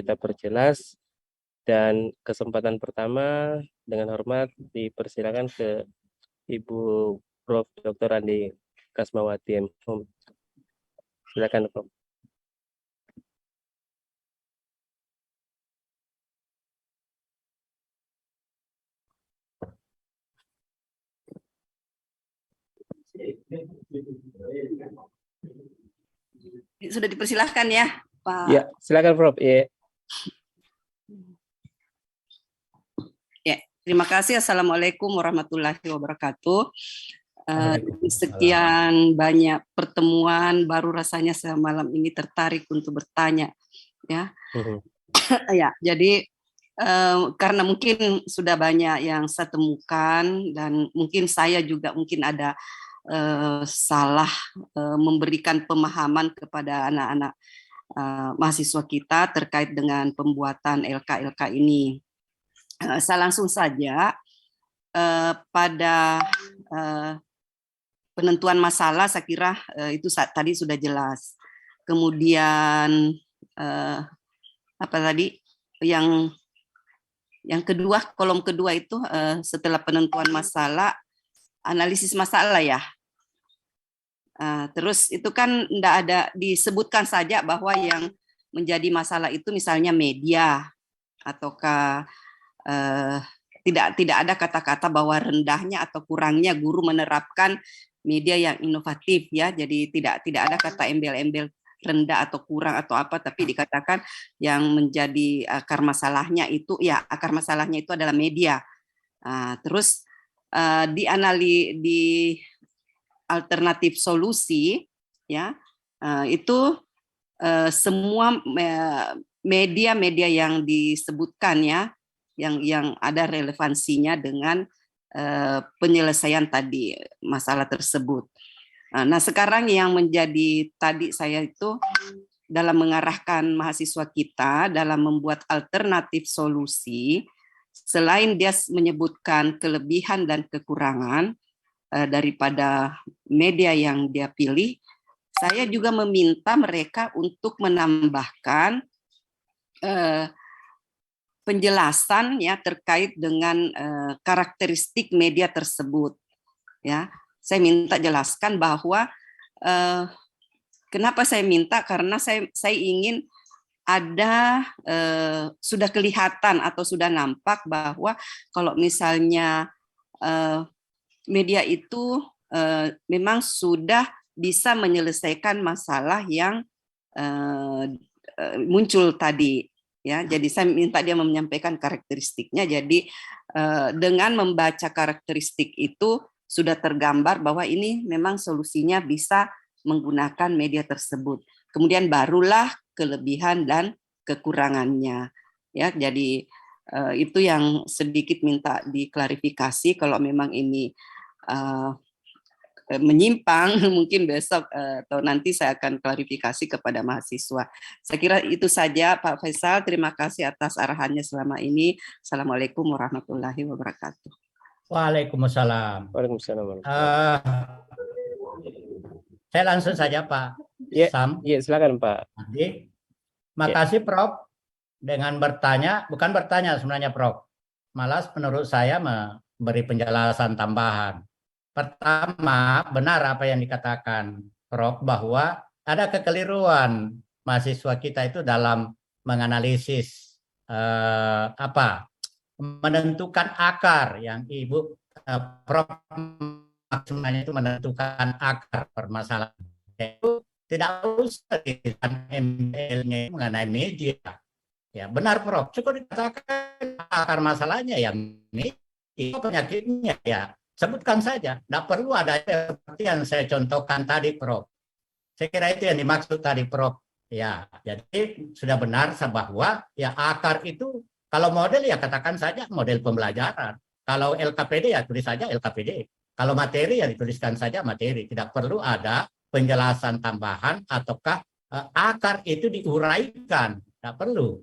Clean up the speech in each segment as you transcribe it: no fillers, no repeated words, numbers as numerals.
kita perjelas. Dan kesempatan pertama dengan hormat dipersilakan ke Ibu Prof. Dr. Andi Kasmawati MHum. Silakan, Prof. Sudah dipersilahkan ya, Pak. Ya, silakan, Prof. Ya, terima kasih. Assalamualaikum warahmatullahi wabarakatuh. Sekian banyak pertemuan, baru rasanya saya malam ini tertarik untuk bertanya. Ya, ya. Jadi karena mungkin sudah banyak yang saya temukan dan mungkin saya juga mungkin ada salah memberikan pemahaman kepada anak-anak mahasiswa kita terkait dengan pembuatan LK-LK ini. Saya langsung saja pada penentuan masalah, saya kira itu tadi sudah jelas. Kemudian apa tadi yang kedua, kolom kedua itu setelah penentuan masalah, analisis masalah ya. Terus itu kan tidak ada disebutkan saja bahwa yang menjadi masalah itu misalnya media ataukah tidak ada kata-kata bahwa rendahnya atau kurangnya guru menerapkan media yang inovatif ya. Jadi tidak ada kata embel-embel rendah atau kurang atau apa, tapi dikatakan yang menjadi akar masalahnya itu adalah media. Terus di alternatif solusi ya, itu semua media-media yang disebutkan ya, yang ada relevansinya dengan penyelesaian tadi masalah tersebut. Nah, sekarang yang menjadi tadi saya itu dalam mengarahkan mahasiswa kita dalam membuat alternatif solusi, selain dia menyebutkan kelebihan dan kekurangan daripada media yang dia pilih, saya juga meminta mereka untuk menambahkan penjelasan ya terkait dengan karakteristik media tersebut. Ya, saya minta jelaskan bahwa kenapa saya minta, karena saya ingin ada sudah kelihatan atau sudah nampak bahwa kalau misalnya media itu memang sudah bisa menyelesaikan masalah yang muncul tadi ya. Jadi saya minta dia menyampaikan karakteristiknya. Jadi dengan membaca karakteristik itu sudah tergambar bahwa ini memang solusinya bisa menggunakan media tersebut. Kemudian barulah kelebihan dan kekurangannya ya. Jadi itu yang sedikit minta diklarifikasi. Kalau memang ini menyimpang, mungkin besok atau nanti saya akan klarifikasi kepada mahasiswa. Saya kira itu saja Pak Faisal. Terima kasih atas arahannya selama ini. Assalamualaikum warahmatullahi wabarakatuh. Waalaikumsalam. Waalaikumsalam. Saya langsung saja Pak Sam. Iya, silakan Pak. Makasih Prof. Dengan bertanya, bukan bertanya sebenarnya Prof. Malah menurut saya memberi penjelasan tambahan. Pertama, benar apa yang dikatakan Prof. bahwa ada kekeliruan mahasiswa kita itu dalam menganalisis menentukan akar yang Ibu Prof. maksudnya itu menentukan akar permasalahan. Itu tidak usah dikatakan ML-nya mengenai media. Ya benar Prof. Cukup dikatakan akar masalahnya yang ini penyakitnya ya. Sebutkan saja. Tidak perlu ada seperti yang saya contohkan tadi Prof. Saya kira itu yang dimaksud tadi Prof. Ya, jadi sudah benar bahwa ya akar itu kalau model ya katakan saja model pembelajaran. Kalau LKPD ya tulis saja LKPD. Kalau materi ya dituliskan saja materi. Tidak perlu ada penjelasan tambahan ataukah akar itu diuraikan. Tidak perlu.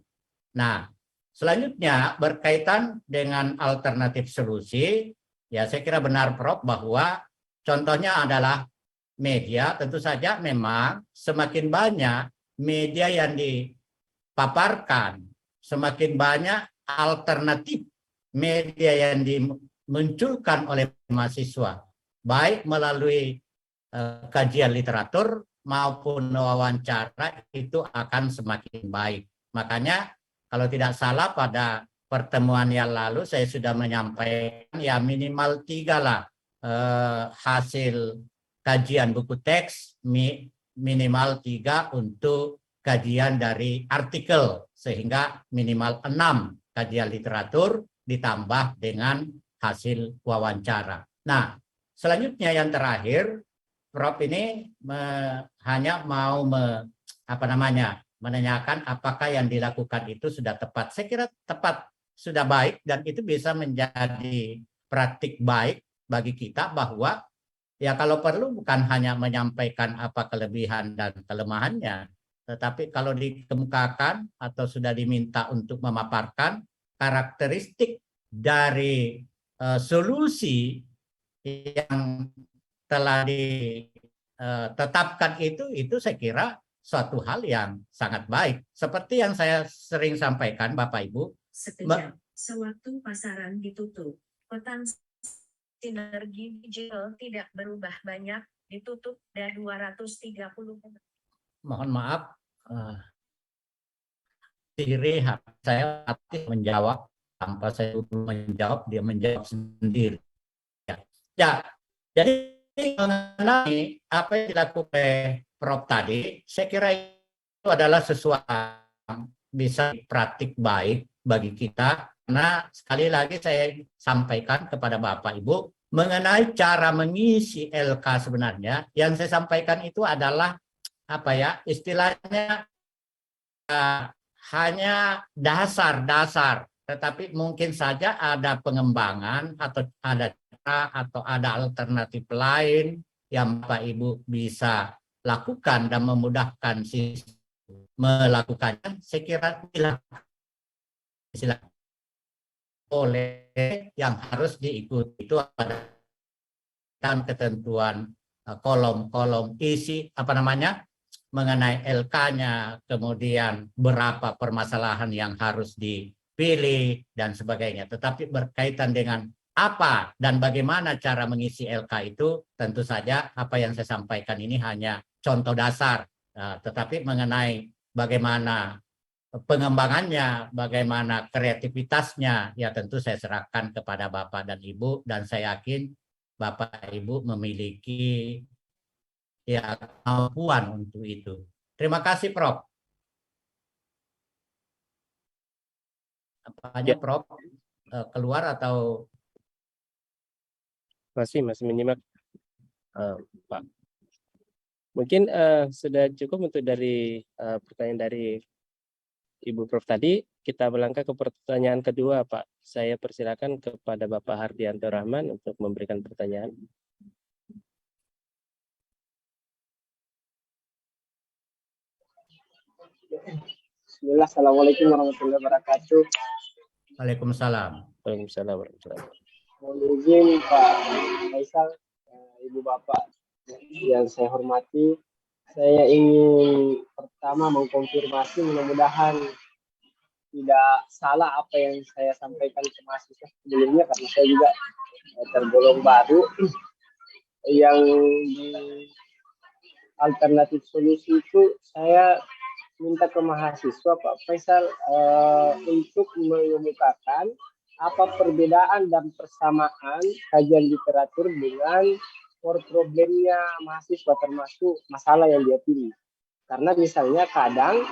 Nah, selanjutnya berkaitan dengan alternatif solusi, ya saya kira benar Prof bahwa contohnya adalah media. Tentu saja memang semakin banyak media yang paparkan, semakin banyak alternatif media yang dimunculkan oleh mahasiswa, baik melalui kajian literatur maupun wawancara, itu akan semakin baik. Makanya kalau tidak salah pada pertemuan yang lalu saya sudah menyampaikan ya minimal 3 lah hasil kajian buku teks, minimal 3 untuk kajian dari artikel, sehingga minimal 6 kajian literatur ditambah dengan hasil wawancara. Nah, selanjutnya yang terakhir, Prof ini hanya mau menanyakan apakah yang dilakukan itu sudah tepat. Saya kira tepat, sudah baik, dan itu bisa menjadi praktik baik bagi kita bahwa ya kalau perlu bukan hanya menyampaikan apa kelebihan dan kelemahannya, tetapi kalau dikemukakan atau sudah diminta untuk memaparkan karakteristik dari solusi yang telah ditetapkan itu saya kira suatu hal yang sangat baik. Seperti yang saya sering sampaikan, Bapak Ibu. Sekejap, sewaktu pasaran ditutup, petang sinergi digital tidak berubah banyak, ditutup dan 230. Mohon maaf, diri saya menjawab tanpa saya menjawab, dia menjawab sendiri. Ya, jadi mengenai apa yang dilakukan oleh Prof tadi, saya kira itu adalah sesuatu yang bisa praktik baik bagi kita. Karena sekali lagi saya sampaikan kepada Bapak Ibu mengenai cara mengisi LK sebenarnya, yang saya sampaikan itu adalah apa ya, istilahnya hanya dasar-dasar, tetapi mungkin saja ada pengembangan atau ada atau ada alternatif lain yang Bapak Ibu bisa lakukan dan memudahkan melakukannya. Saya kira silakan. Oleh yang harus diikuti itu ada ketentuan kolom-kolom isi mengenai LK-nya, kemudian berapa permasalahan yang harus dipilih dan sebagainya. Tetapi berkaitan dengan apa dan bagaimana cara mengisi LK itu, tentu saja apa yang saya sampaikan ini hanya contoh dasar. Tetapi mengenai bagaimana pengembangannya, bagaimana kreativitasnya, ya tentu saya serahkan kepada Bapak dan Ibu, dan saya yakin Bapak Ibu memiliki ya kemampuan untuk itu. Terima kasih, Prof. Apanya, Prof? Keluar atau masih menyimak, Pak. Mungkin sudah cukup untuk dari pertanyaan dari Ibu Prof tadi. Kita melangkah ke pertanyaan kedua, Pak. Saya persilakan kepada Bapak Hardianto Rahman untuk memberikan pertanyaan. Bismillah, Assalamualaikum warahmatullahi wabarakatuh. Waalaikumsalam. Waalaikumsalam warahmatullahi wabarakatuh. Mohon izin Pak Faisal, Ibu Bapak yang saya hormati, saya ingin pertama mengkonfirmasi, mudah-mudahan tidak salah apa yang saya sampaikan ke mahasiswa sebelumnya, karena saya juga tergolong baru. Yang di alternatif solusi itu saya minta ke mahasiswa Pak Faisal untuk mengemukakan apa perbedaan dan persamaan kajian literatur dengan core problemnya mahasiswa, termasuk masalah yang dia pilih. Karena misalnya kadang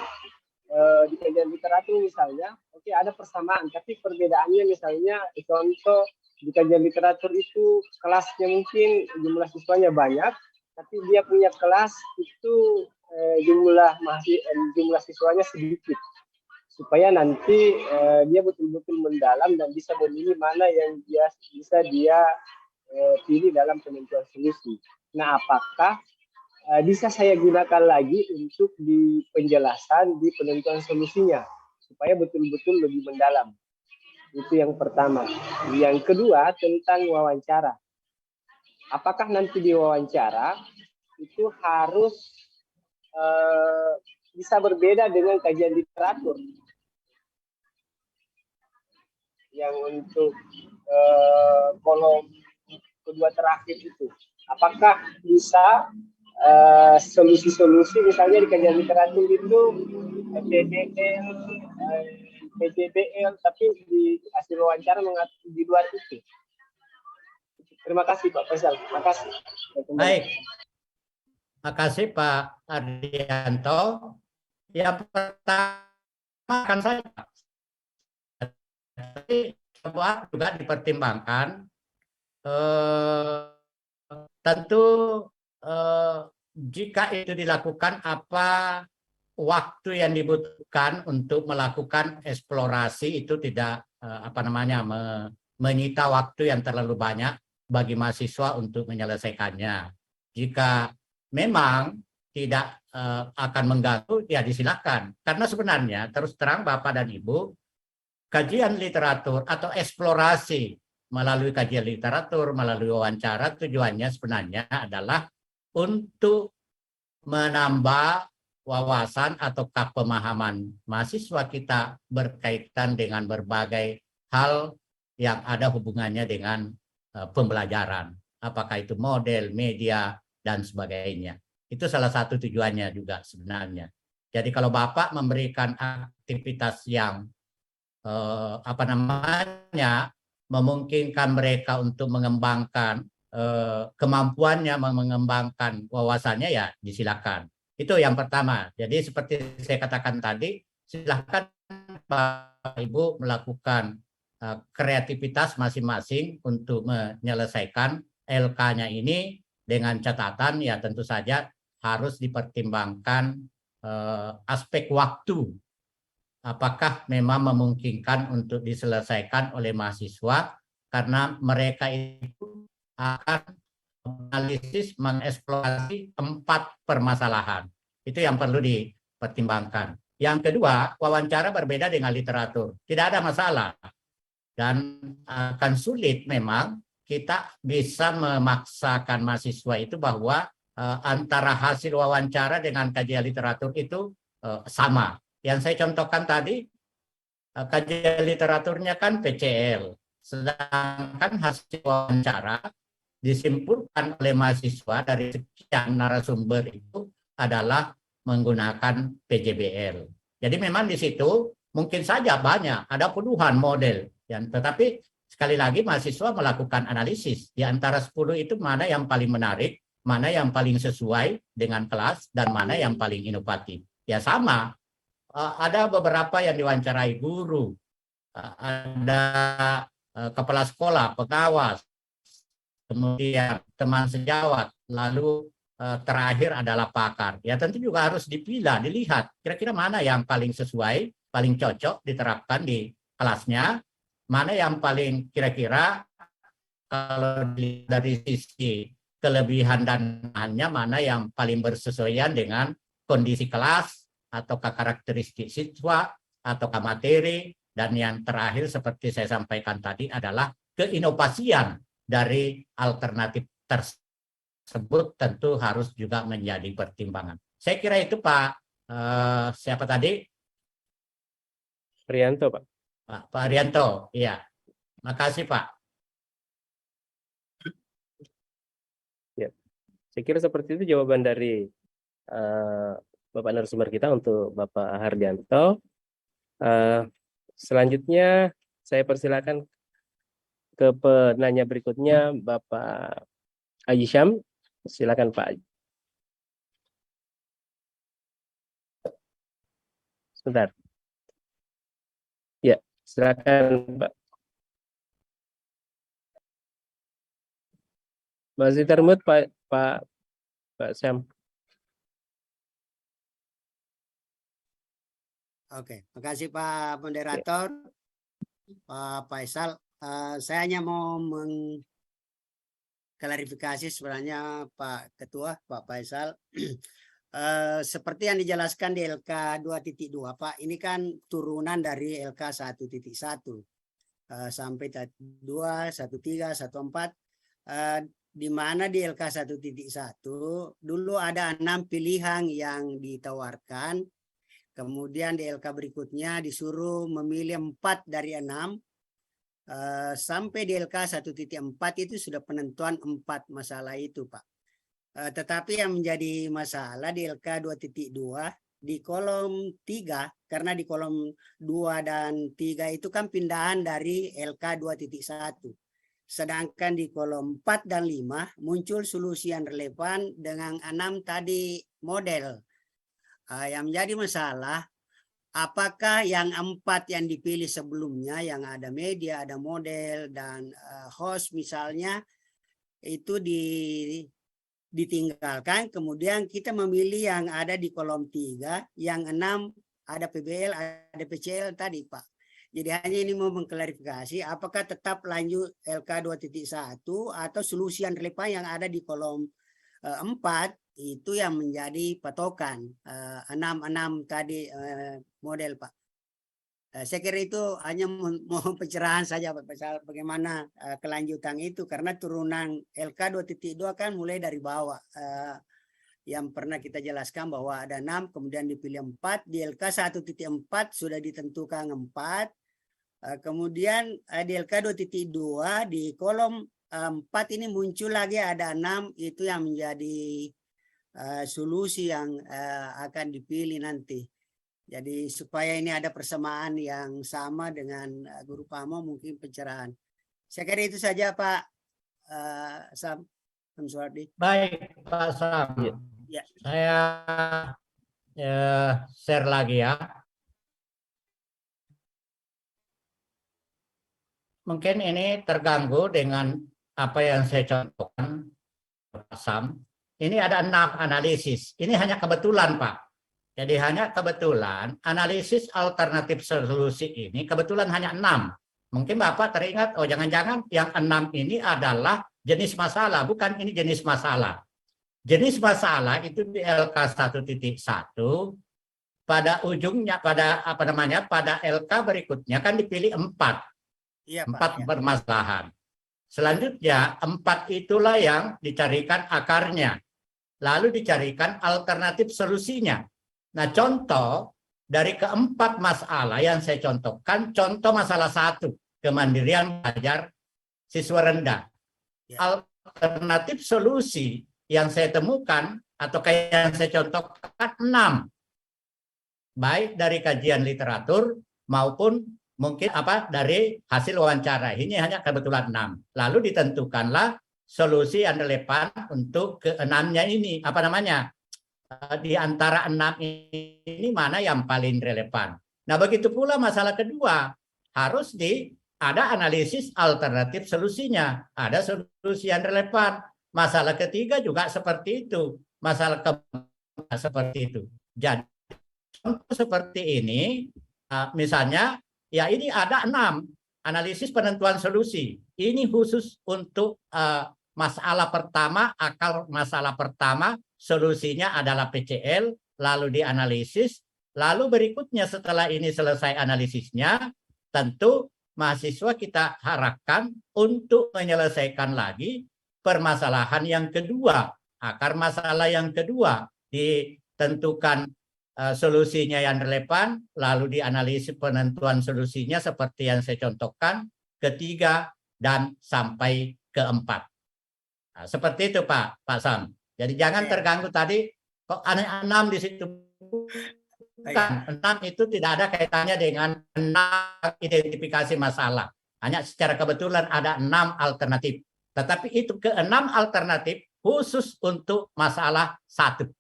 di kajian literatur misalnya, oke, ada persamaan, tapi perbedaannya misalnya contoh di kajian literatur itu kelasnya mungkin jumlah siswanya banyak, tapi dia punya kelas itu jumlah siswanya sedikit, supaya nanti dia betul-betul mendalam dan bisa memilih mana yang bisa dia pilih dalam penentuan solusi. Nah, apakah bisa saya gunakan lagi untuk di penjelasan di penentuan solusinya supaya betul-betul lebih mendalam? Itu yang pertama. Yang kedua tentang wawancara. Apakah nanti di wawancara itu harus bisa berbeda dengan kajian literatur yang untuk kolom kedua terakhir itu. Apakah bisa solusi-solusi misalnya di kajian literatur itu PDL, PJBL, tapi di hasil wawancara mengatur di luar itu. Terima kasih Pak Faisal. Terima kasih. Baik. Terima kasih Pak Ardianto. Yang pertama kan saya coba juga dipertimbangkan. Tentu jika itu dilakukan, apa waktu yang dibutuhkan untuk melakukan eksplorasi itu tidak menyita waktu yang terlalu banyak bagi mahasiswa untuk menyelesaikannya. Jika memang tidak akan mengganggu, ya disilakan. Karena sebenarnya terus terang Bapak dan Ibu, kajian literatur atau eksplorasi melalui kajian literatur, melalui wawancara, tujuannya sebenarnya adalah untuk menambah wawasan atau pemahaman mahasiswa kita berkaitan dengan berbagai hal yang ada hubungannya dengan pembelajaran. Apakah itu model, media, dan sebagainya. Itu salah satu tujuannya juga sebenarnya. Jadi kalau Bapak memberikan aktivitas yang memungkinkan mereka untuk mengembangkan kemampuannya, mengembangkan wawasannya, ya disilakan. Itu yang pertama. Jadi seperti saya katakan tadi, silakan Bapak Ibu melakukan kreativitas masing-masing untuk menyelesaikan LK-nya ini, dengan catatan ya tentu saja harus dipertimbangkan aspek waktu. Apakah memang memungkinkan untuk diselesaikan oleh mahasiswa, karena mereka itu akan menganalisis, mengeksplorasi 4 permasalahan. Itu yang perlu dipertimbangkan. Yang kedua, wawancara berbeda dengan literatur. Tidak ada masalah. Dan akan sulit memang kita bisa memaksakan mahasiswa itu bahwa antara hasil wawancara dengan kajian literatur itu sama. Yang saya contohkan tadi, kajian literaturnya kan PCL, sedangkan hasil wawancara disimpulkan oleh mahasiswa dari sekian narasumber itu adalah menggunakan PJBL. Jadi memang di situ mungkin saja banyak, ada puluhan model, tetapi sekali lagi mahasiswa melakukan analisis di antara 10 itu mana yang paling menarik, mana yang paling sesuai dengan kelas, dan mana yang paling inovatif. Ya sama. Ada beberapa yang diwawancarai guru, ada kepala sekolah, pengawas, kemudian teman sejawat, lalu terakhir adalah pakar. Ya tentu juga harus dilihat kira-kira mana yang paling sesuai, paling cocok diterapkan di kelasnya, mana yang paling kira-kira kalau dari sisi kelebihan dan hanya mana yang paling bersesuaian dengan kondisi kelas, atau karakteristik siswa, atau materi, dan yang terakhir seperti saya sampaikan tadi adalah keinovasian dari alternatif tersebut tentu harus juga menjadi pertimbangan. Saya kira itu Pak, siapa tadi? Prianto Pak. Pak Arianto, iya. Makasih Pak. Ya, saya kira seperti itu jawaban dari Bapak narasumber kita untuk Bapak Hardianto. Selanjutnya saya persilakan ke penanya berikutnya Bapak Haji Syam. Silakan Pak. Sebentar. Ya, silakan Pak. Masih termute Pak Syam. Oke, makasih Pak Moderator, Pak Faisal. Saya hanya mau mengklarifikasi sebenarnya Pak Ketua, Pak Faisal. Seperti yang dijelaskan di LK 2.2, Pak, ini kan turunan dari LK 1.1 sampai 2, 1.3, 1.4. Di mana di LK 1.1 dulu ada 6 pilihan yang ditawarkan Kemudian di LK berikutnya disuruh memilih 4 dari 6. Sampai di LK 1.4 itu sudah penentuan 4 masalah itu, Pak. Tetapi yang menjadi masalah di LK 2.2 di kolom 3, karena di kolom 2 dan 3 itu kan pindahan dari LK 2.1. Sedangkan di kolom 4 dan 5 muncul solusi yang relevan dengan 6 tadi model. Yang menjadi masalah, apakah yang 4 yang dipilih sebelumnya, yang ada media, ada model, dan host misalnya, itu ditinggalkan, kemudian kita memilih yang ada di kolom 3, yang 6 ada PBL, ada PCL tadi, Pak. Jadi hanya ini mau mengklarifikasi apakah tetap lanjut LK 2.1 atau solusi yang relevan yang ada di kolom 4 itu yang menjadi patokan 6 tadi model, Pak. Saya kira itu hanya mau pencerahan saja, Pak, bagaimana kelanjutan itu, karena turunan LK 2.2 kan mulai dari bawah. Yang pernah kita jelaskan bahwa ada 6, kemudian dipilih 4, di LK 1.4 sudah ditentukan 4, kemudian di LK 2.2 di kolom 4 ini muncul lagi ada 6, itu yang menjadi solusi yang akan dipilih nanti. Jadi supaya ini ada persamaan yang sama dengan Guru Pamo, mungkin pencerahan. Saya kira itu saja, Pak Sam. Baik, Pak Sam. Ya. Saya share lagi ya. Mungkin ini terganggu dengan apa yang saya contohkan, Pak Sam. Ini ada 6 analisis. Ini hanya kebetulan, Pak. Jadi hanya kebetulan analisis alternatif solusi ini kebetulan hanya 6. Mungkin Bapak teringat, oh jangan-jangan yang 6 ini adalah jenis masalah, bukan ini jenis masalah. Jenis masalah itu di LK 1.1 pada ujungnya, pada pada LK berikutnya kan dipilih 4. Iya, 4 permasalahan. Selanjutnya 4 itulah yang dicarikan akarnya. Lalu dicarikan alternatif solusinya. Nah, contoh dari keempat masalah yang saya contohkan, contoh masalah 1, kemandirian belajar siswa rendah. Alternatif solusi yang saya temukan atau kayak yang saya contohkan 6. Baik dari kajian literatur maupun mungkin dari hasil wawancara. Ini hanya kebetulan 6. Lalu ditentukanlah solusi yang relevan untuk ke-6-nya ini. Di antara 6 ini mana yang paling relevan. Nah, begitu pula masalah kedua. Harus ada analisis alternatif solusinya. Ada solusi yang relevan. Masalah ketiga juga seperti itu. Masalah keempat seperti itu. Jadi, contoh seperti ini, misalnya, ya ini ada 6 analisis penentuan solusi. Ini khusus untuk masalah pertama, akar masalah pertama, solusinya adalah PCL, lalu dianalisis, lalu berikutnya setelah ini selesai analisisnya, tentu mahasiswa kita harapkan untuk menyelesaikan lagi permasalahan yang kedua, akar masalah yang kedua, ditentukan solusinya yang relevan, lalu dianalisis penentuan solusinya seperti yang saya contohkan, ketiga, dan sampai keempat. Nah, seperti itu Pak Sam. Jadi jangan terganggu tadi, kok ada 6 di situ. Bukan, 6 itu tidak ada kaitannya dengan 6 identifikasi masalah. Hanya secara kebetulan ada 6 alternatif. Tetapi itu ke-6 alternatif khusus untuk masalah 1.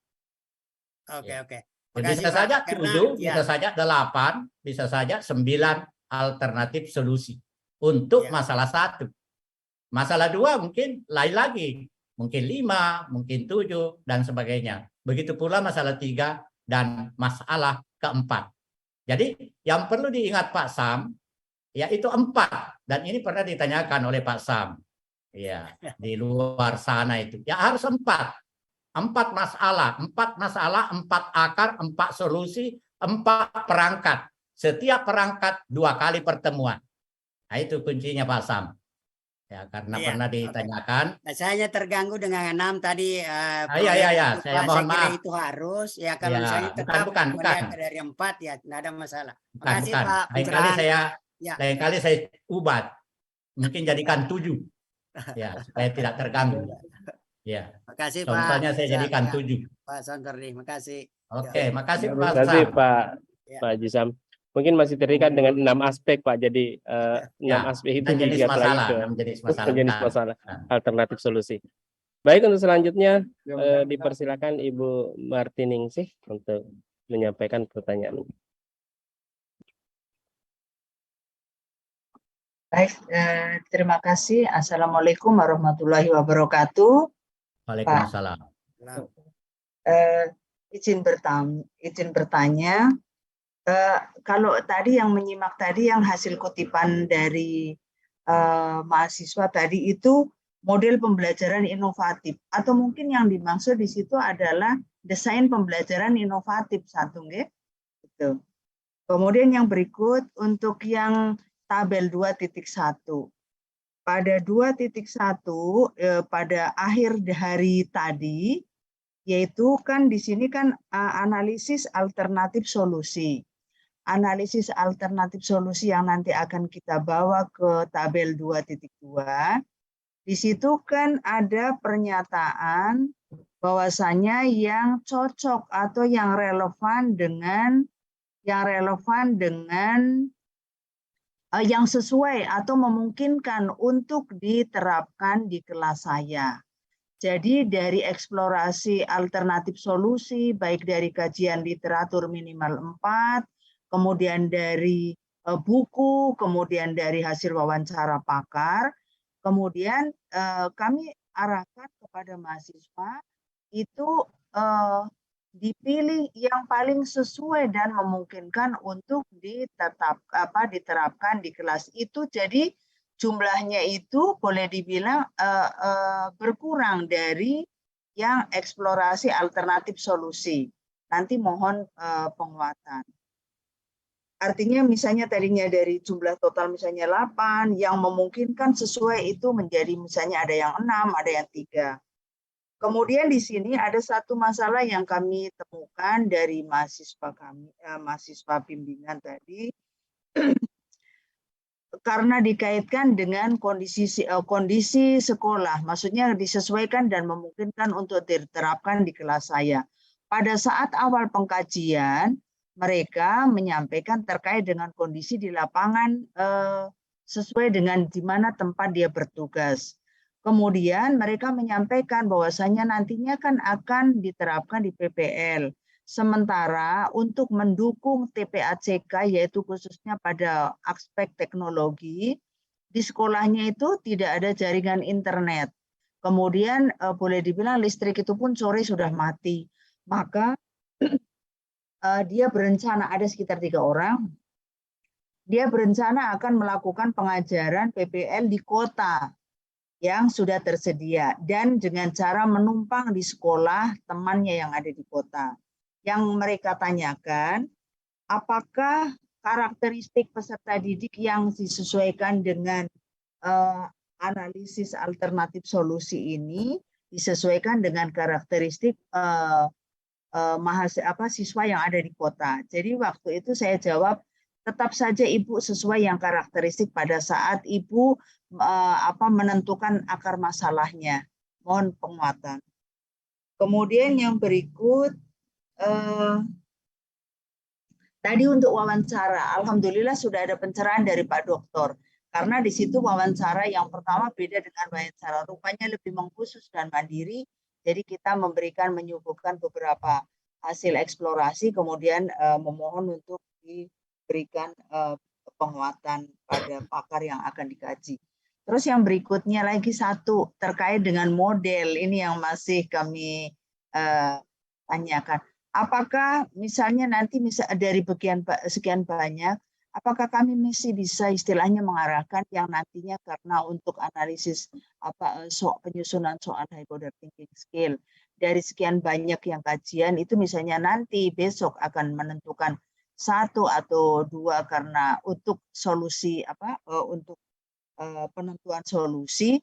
Oke. Bisa saja 7, bisa saja 8, bisa saja 9 alternatif solusi untuk masalah 1. Masalah 2 mungkin lain lagi, mungkin 5, mungkin 7, dan sebagainya. Begitu pula masalah 3 dan masalah keempat. Jadi yang perlu diingat Pak Sam, yaitu 4. Dan ini pernah ditanyakan oleh Pak Sam. Ya, di luar sana itu. Ya harus 4. 4 masalah, 4 akar, 4 solusi, 4 perangkat. Setiap perangkat 2 kali pertemuan. Nah, itu kuncinya Pak Sam. Ya, karena Iya, pernah oke. ditanyakan. Nah, saya hanya terganggu dengan 6 tadi Iya, itu, saya Pak. Saya mohon kira maaf. itu harus. Ya kalau Ya, misalnya tetap bukan. melihat dari 4 ya tidak ada masalah. Bukan. Makasih Pak Lain pencerahan. Ya, kali saya ubah. Mungkin jadikan 7. Ya, supaya tidak terganggu. Ya. makasih Pak Contohnya saya Faisal. jadikan Ya, 7. Pak Sontordi, makasih. Oke, makasih Terima Pak kasih Sam. Ya. Pak Jisam. Mungkin masih terikat dengan 6 aspek Pak. Jadi 6 Ya, aspek itu 6 jenis dilihat lagi masalah. ke 6 jenis masalah. jenis Bukan. masalah, alternatif solusi. Baik, untuk selanjutnya dipersilakan Ibu Martiningsih untuk menyampaikan pertanyaan. Baik, terima kasih. Assalamualaikum warahmatullahi wabarakatuh. Waalaikumsalam. Izin bertanya, kalau tadi yang menyimak tadi yang hasil kutipan dari mahasiswa tadi itu model pembelajaran inovatif, atau mungkin yang dimaksud di situ adalah desain pembelajaran inovatif satu, nggih? Gitu. Kemudian yang berikut untuk yang tabel 2.1. Pada 2.1 pada akhir hari tadi, yaitu kan di sini kan analisis alternatif solusi. Analisis alternatif solusi yang nanti akan kita bawa ke tabel 2.2. Di situ kan ada pernyataan bahwasanya yang cocok atau yang relevan dengan yang sesuai atau memungkinkan untuk diterapkan di kelas saya. Jadi dari eksplorasi alternatif solusi, baik dari kajian literatur minimal 4, kemudian dari buku, kemudian dari hasil wawancara pakar, kemudian kami arahkan kepada mahasiswa itu dipilih yang paling sesuai dan memungkinkan untuk diterapkan di kelas itu. Jadi jumlahnya itu boleh dibilang berkurang dari yang eksplorasi alternatif solusi. Nanti mohon penguatan. Artinya misalnya tadinya dari jumlah total misalnya 8, yang memungkinkan sesuai itu menjadi misalnya ada yang 6, ada yang 3. Kemudian di sini ada satu masalah yang kami temukan dari mahasiswa kami, mahasiswa bimbingan tadi, karena dikaitkan dengan kondisi sekolah, maksudnya disesuaikan dan memungkinkan untuk diterapkan di kelas saya. Pada saat awal pengkajian, mereka menyampaikan terkait dengan kondisi di lapangan sesuai dengan di mana tempat dia bertugas. Kemudian mereka menyampaikan bahwasanya nantinya kan akan diterapkan di PPL. Sementara untuk mendukung TPACK, yaitu khususnya pada aspek teknologi, di sekolahnya itu tidak ada jaringan internet. Kemudian boleh dibilang listrik itu pun sore sudah mati. Maka dia berencana, ada sekitar 3 orang, dia berencana akan melakukan pengajaran PPL di kota yang sudah tersedia dan dengan cara menumpang di sekolah temannya yang ada di kota. Yang mereka tanyakan, apakah karakteristik peserta didik yang disesuaikan dengan analisis alternatif solusi ini disesuaikan dengan karakteristik siswa yang ada di kota. Jadi waktu itu saya jawab, tetap saja Ibu sesuai yang karakteristik pada saat Ibu menentukan akar masalahnya. Mohon penguatan. Kemudian yang berikut, tadi untuk wawancara, alhamdulillah sudah ada pencerahan dari Pak Dokter. Karena di situ wawancara yang pertama beda dengan wawancara, rupanya lebih mengkhusus dan mandiri. Jadi kita menyuguhkan beberapa hasil eksplorasi, kemudian memohon untuk diberikan penguatan pada pakar yang akan dikaji. Terus yang berikutnya lagi satu terkait dengan model, ini yang masih kami tanyakan. Apakah misalnya nanti dari sekian banyak, apakah kami masih bisa istilahnya mengarahkan yang nantinya karena untuk analisis penyusunan soal hypothetical thinking skill dari sekian banyak yang kajian itu misalnya nanti besok akan menentukan 1 atau 2 karena untuk solusi untuk penentuan solusi,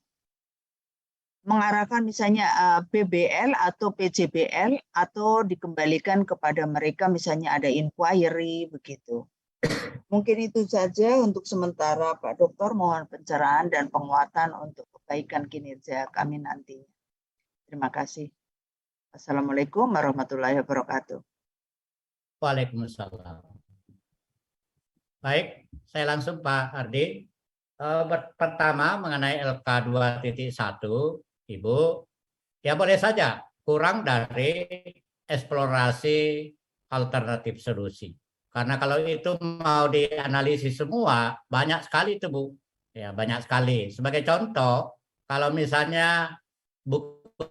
mengarahkan misalnya PBL atau PJBL atau dikembalikan kepada mereka misalnya ada inquiry begitu. Mungkin itu saja untuk sementara Pak Dokter, mohon pencerahan dan penguatan untuk kebaikan kinerja kami nantinya. Terima kasih. Assalamualaikum warahmatullahi wabarakatuh. Waalaikumsalam. Baik, saya langsung Pak Ardi. Pertama mengenai LK 2.1, Ibu, ya boleh saja kurang dari eksplorasi alternatif solusi. Karena kalau itu mau dianalisis semua, banyak sekali itu Bu. Ya, banyak sekali. Sebagai contoh, kalau misalnya buku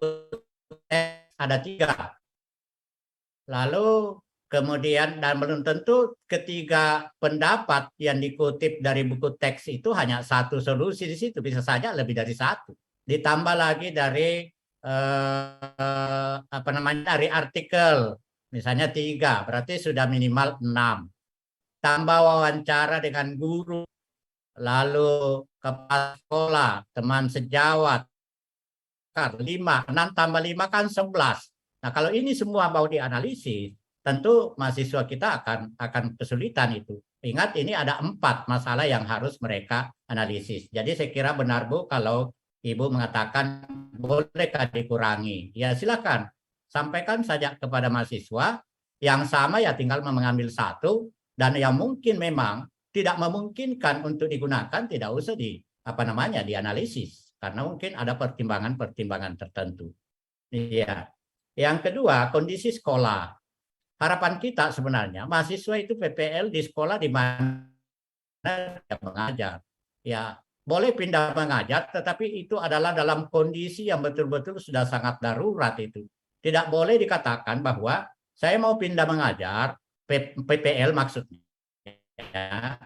teks ada 3. Lalu kemudian, dan belum tentu ketiga pendapat yang dikutip dari buku teks itu hanya satu solusi di situ, bisa saja lebih dari satu. Ditambah lagi dari dari artikel, misalnya 3, berarti sudah minimal 6. Tambah wawancara dengan guru, lalu kepala sekolah, teman sejawat, 5, 6 tambah 5 kan 11. Nah kalau ini semua mau dianalisis, tentu mahasiswa kita akan kesulitan itu. Ingat ini ada 4 masalah yang harus mereka analisis. Jadi saya kira benar Bu kalau Ibu mengatakan bolehkah dikurangi. Ya silakan, sampaikan saja kepada mahasiswa yang sama ya tinggal mengambil 1 dan yang mungkin memang tidak memungkinkan untuk digunakan tidak usah dianalisis karena mungkin ada pertimbangan-pertimbangan tertentu. Iya. Yang kedua, kondisi sekolah. Harapan kita sebenarnya mahasiswa itu PPL di sekolah di mana dia mengajar. Ya, boleh pindah mengajar, tetapi itu adalah dalam kondisi yang betul-betul sudah sangat darurat itu. Tidak boleh dikatakan bahwa saya mau pindah mengajar, PPL maksudnya, ya,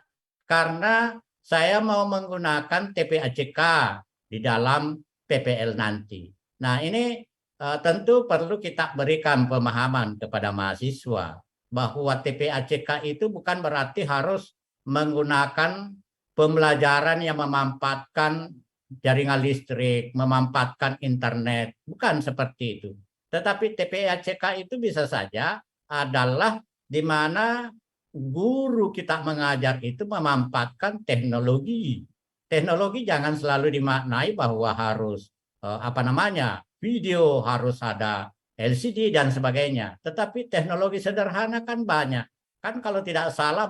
karena saya mau menggunakan TPACK di dalam PPL nanti. Nah, ini tentu perlu kita berikan pemahaman kepada mahasiswa bahwa TPACK itu bukan berarti harus menggunakan pembelajaran yang memanfaatkan jaringan listrik, memanfaatkan internet, bukan seperti itu. Tetapi TPACK itu bisa saja adalah di mana guru kita mengajar itu memanfaatkan teknologi. Teknologi jangan selalu dimaknai bahwa harus video, harus ada LCD dan sebagainya. Tetapi teknologi sederhana kan banyak. Kan kalau tidak salah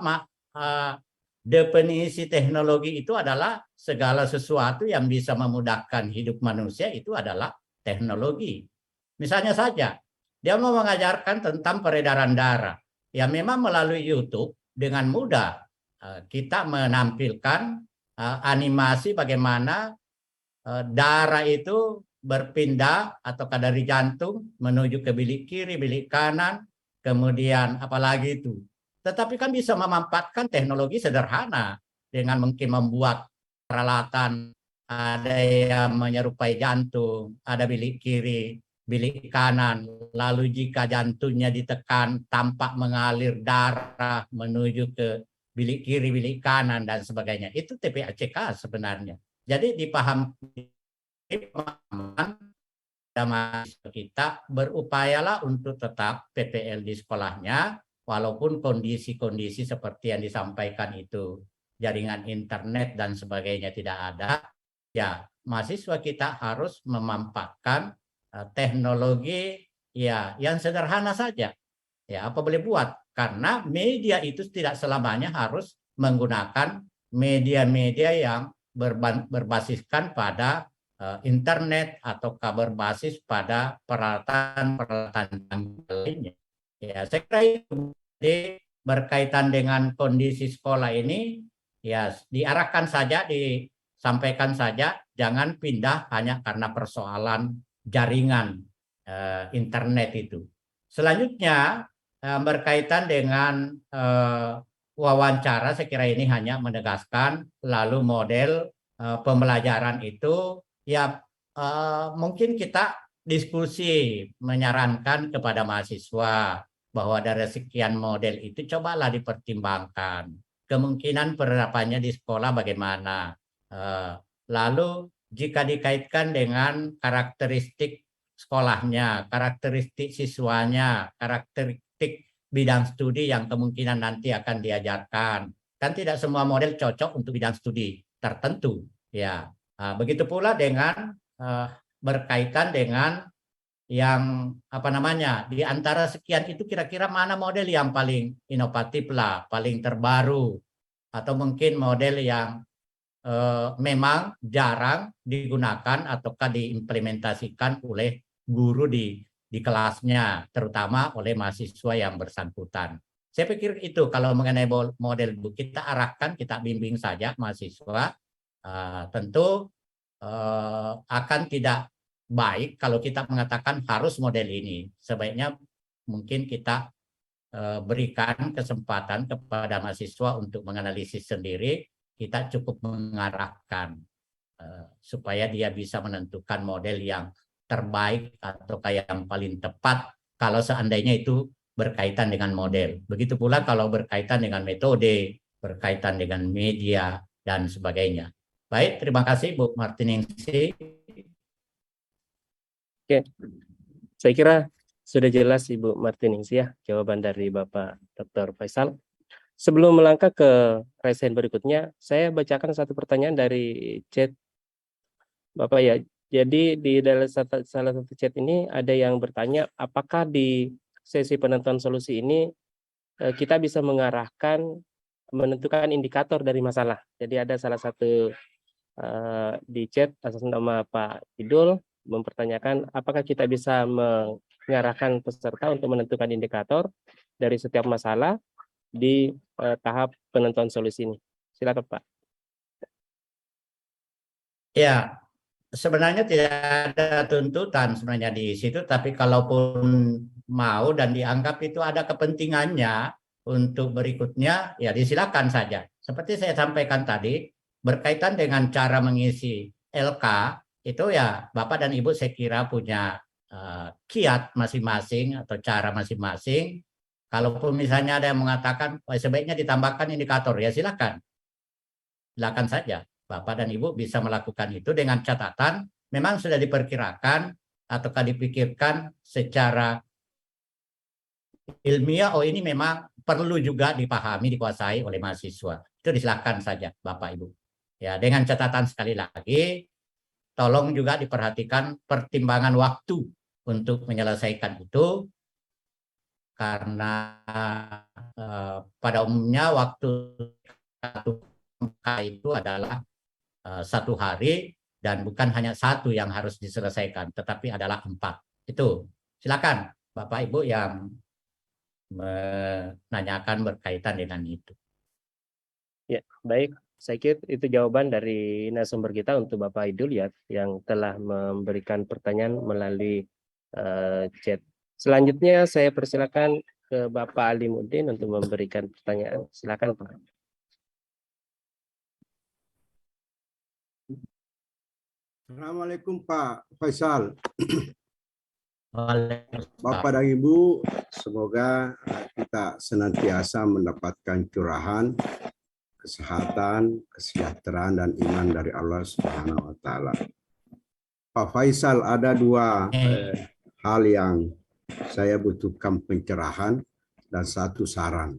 definisi teknologi itu adalah segala sesuatu yang bisa memudahkan hidup manusia itu adalah teknologi. Misalnya saja, dia mau mengajarkan tentang peredaran darah. Ya memang melalui YouTube dengan mudah kita menampilkan animasi bagaimana darah itu berpindah atau dari jantung menuju ke bilik kiri, bilik kanan, kemudian apalagi itu. Tetapi kan bisa memanfaatkan teknologi sederhana dengan mungkin membuat peralatan, ada yang menyerupai jantung, ada bilik kiri, bilik kanan, lalu jika jantungnya ditekan tampak mengalir darah menuju ke bilik kiri, bilik kanan dan sebagainya. Itu TPACK sebenarnya. Jadi dipahami mahasiswa kita berupayalah untuk tetap PPL di sekolahnya walaupun kondisi-kondisi seperti yang disampaikan itu jaringan internet dan sebagainya tidak ada. Ya, mahasiswa kita harus memanfaatkan teknologi ya yang sederhana saja. Ya, apa boleh buat? Karena media itu tidak selamanya harus menggunakan media-media yang berbasiskan pada internet atau berbasis pada peralatan lainnya. Ya, saya kira itu. Jadi berkaitan dengan kondisi sekolah ini, ya diarahkan saja, disampaikan saja, jangan pindah hanya karena persoalan jaringan internet itu. Selanjutnya berkaitan dengan wawancara, saya kira ini hanya menegaskan lalu model pembelajaran itu ya mungkin kita diskusi menyarankan kepada mahasiswa bahwa dari sekian model itu cobalah dipertimbangkan kemungkinan penerapannya di sekolah bagaimana, Lalu jika dikaitkan dengan karakteristik sekolahnya, karakteristik siswanya, karakteristik bidang studi yang kemungkinan nanti akan diajarkan. Kan tidak semua model cocok untuk bidang studi tertentu. Ya, begitu pula dengan berkaitan dengan yang apa namanya, di antara sekian itu kira-kira mana model yang paling inovatif lah, paling terbaru, atau mungkin model yang memang jarang digunakan ataukah diimplementasikan oleh guru di kelasnya, terutama oleh mahasiswa yang bersangkutan. Saya pikir itu kalau mengenai model Bu, kita arahkan, kita bimbing saja mahasiswa. Tentu akan tidak baik kalau kita mengatakan harus model ini. Sebaiknya mungkin kita berikan kesempatan kepada mahasiswa untuk menganalisis sendiri. Kita cukup mengarahkan supaya dia bisa menentukan model yang terbaik atau yang paling tepat kalau seandainya itu berkaitan dengan model. Begitu pula kalau berkaitan dengan metode, berkaitan dengan media, dan sebagainya. Baik, terima kasih Bu Martiningsih. Oke, saya kira sudah jelas Ibu Martiningsih ya jawaban dari Bapak Dr. Faisal. Sebelum melangkah ke resen berikutnya, saya bacakan satu pertanyaan dari chat Bapak ya. Jadi di dalam salah satu chat ini ada yang bertanya, apakah di sesi penentuan solusi ini kita bisa mengarahkan, menentukan indikator dari masalah. Jadi ada salah satu di chat atas nama Pak Idul mempertanyakan, apakah kita bisa mengarahkan peserta untuk menentukan indikator dari setiap masalah di tahap penentuan solusi ini. Silakan Pak. Ya, sebenarnya tidak ada tuntutan sebenarnya di situ, tapi kalaupun mau dan dianggap itu ada kepentingannya untuk berikutnya, ya disilakan saja. Seperti saya sampaikan tadi, berkaitan dengan cara mengisi LK, itu ya Bapak dan Ibu saya kira punya kiat masing-masing atau cara masing-masing. Kalaupun misalnya ada yang mengatakan sebaiknya ditambahkan indikator, ya silakan. Silakan saja. Bapak dan Ibu bisa melakukan itu dengan catatan memang sudah diperkirakan ataukah dipikirkan secara ilmiah, oh ini memang perlu juga dipahami, dikuasai oleh mahasiswa. Itu disilakan saja Bapak Ibu. Ya, dengan catatan sekali lagi, tolong juga diperhatikan pertimbangan waktu untuk menyelesaikan itu. Karena pada umumnya waktu itu adalah 1 hari dan bukan hanya 1 yang harus diselesaikan, tetapi adalah 4. Itu silakan Bapak Ibu yang menanyakan berkaitan dengan itu. Ya, baik. Saya kira itu jawaban dari narasumber kita untuk Bapak Idul ya, yang telah memberikan pertanyaan melalui chat. Selanjutnya saya persilakan ke Bapak Alimuddin untuk memberikan pertanyaan. Silakan Pak. Assalamualaikum Pak Faisal. Waalaikumsalam. Bapak dan Ibu, semoga kita senantiasa mendapatkan curahan, kesehatan, kesejahteraan, dan iman dari Allah Subhanahu wa Ta'ala. Pak Faisal, ada 2 hal yang saya butuhkan pencerahan dan 1 saran.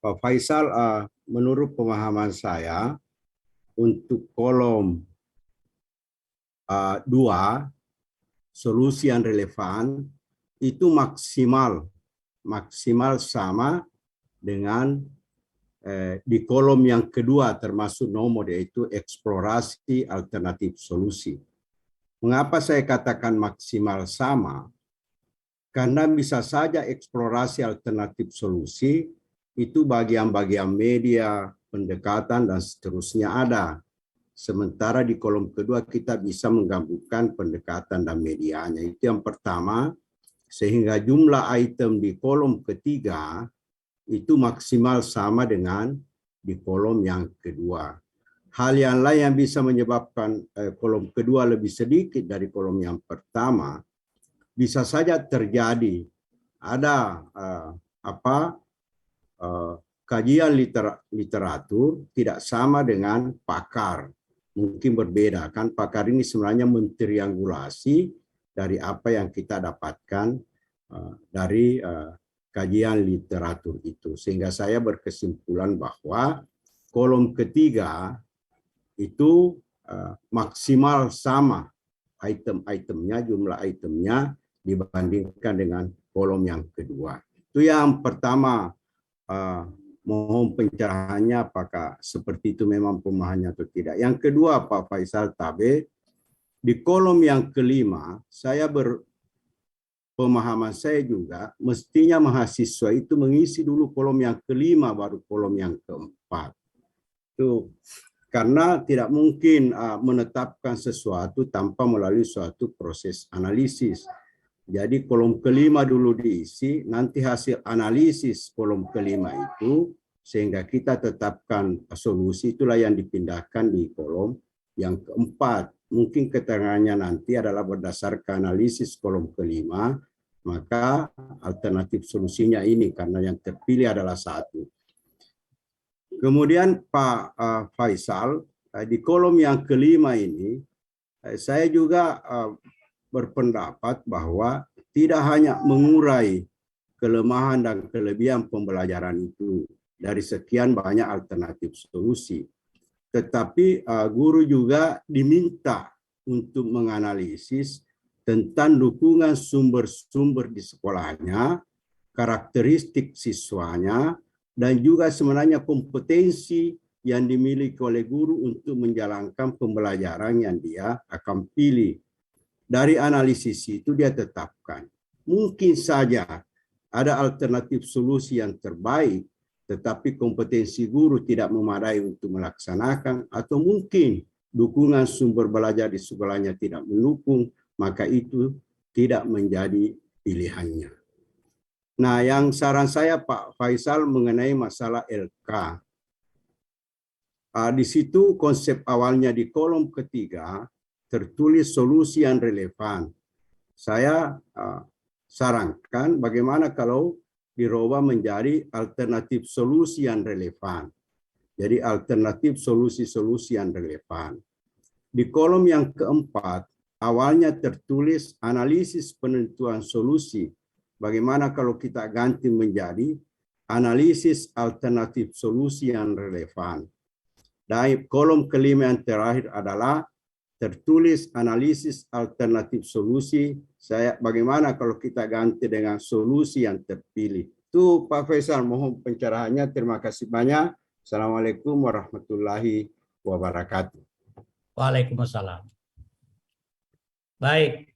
Pak Faisal, menurut pemahaman saya, untuk kolom 2, solusi yang relevan, itu maksimal sama dengan di kolom yang kedua termasuk nomor, yaitu eksplorasi alternatif solusi. Mengapa saya katakan maksimal sama? Karena bisa saja eksplorasi alternatif solusi itu bagian-bagian media, pendekatan, dan seterusnya ada. Sementara di kolom kedua kita bisa menggabungkan pendekatan dan medianya. Itu yang pertama, sehingga jumlah item di kolom ketiga itu maksimal sama dengan di kolom yang kedua. Hal yang lain yang bisa menyebabkan kolom kedua lebih sedikit dari kolom yang pertama, bisa saja terjadi ada kajian literatur tidak sama dengan pakar. Mungkin berbeda kan, pakar ini sebenarnya mentriangulasi dari apa yang kita dapatkan dari kajian literatur itu. Sehingga saya berkesimpulan bahwa kolom ketiga itu maksimal sama item-itemnya, jumlah itemnya dibandingkan dengan kolom yang kedua. Itu yang pertama. Mohon pencerahannya apakah seperti itu memang pemahamannya atau tidak. Yang kedua, Pak Faisal Tabe, di kolom yang kelima, pemahaman saya juga mestinya mahasiswa itu mengisi dulu kolom yang kelima baru kolom yang keempat. Itu karena tidak mungkin menetapkan sesuatu tanpa melalui suatu proses analisis. Jadi kolom kelima dulu diisi, nanti hasil analisis kolom kelima itu, sehingga kita tetapkan solusi, itulah yang dipindahkan di kolom yang keempat. Mungkin keterangannya nanti adalah berdasarkan analisis kolom kelima, maka alternatif solusinya ini, karena yang terpilih adalah satu. Kemudian Pak Faisal, di kolom yang kelima ini, saya juga berpendapat bahwa tidak hanya mengurai kelemahan dan kelebihan pembelajaran itu dari sekian banyak alternatif solusi, tetapi guru juga diminta untuk menganalisis tentang dukungan sumber-sumber di sekolahnya, karakteristik siswanya, dan juga sebenarnya kompetensi yang dimiliki oleh guru untuk menjalankan pembelajaran yang dia akan pilih. Dari analisis itu dia tetapkan. Mungkin saja ada alternatif solusi yang terbaik, tetapi kompetensi guru tidak memadai untuk melaksanakan, atau mungkin dukungan sumber belajar di sekolahnya tidak mendukung, maka itu tidak menjadi pilihannya. Nah, yang saran saya Pak Faisal mengenai masalah LK. Di situ konsep awalnya di kolom ketiga, tertulis solusi yang relevan. Saya sarankan bagaimana kalau dirubah menjadi alternatif solusi yang relevan. Jadi alternatif solusi-solusi yang relevan. Di kolom yang keempat, awalnya tertulis analisis penentuan solusi. Bagaimana kalau kita ganti menjadi analisis alternatif solusi yang relevan. Dan kolom kelima yang terakhir adalah tertulis analisis alternatif solusi. Bagaimana kalau kita ganti dengan solusi yang terpilih. Itu Pak Faisal, mohon pencerahannya. Terima kasih banyak. Assalamualaikum warahmatullahi wabarakatuh. Waalaikumsalam. Baik,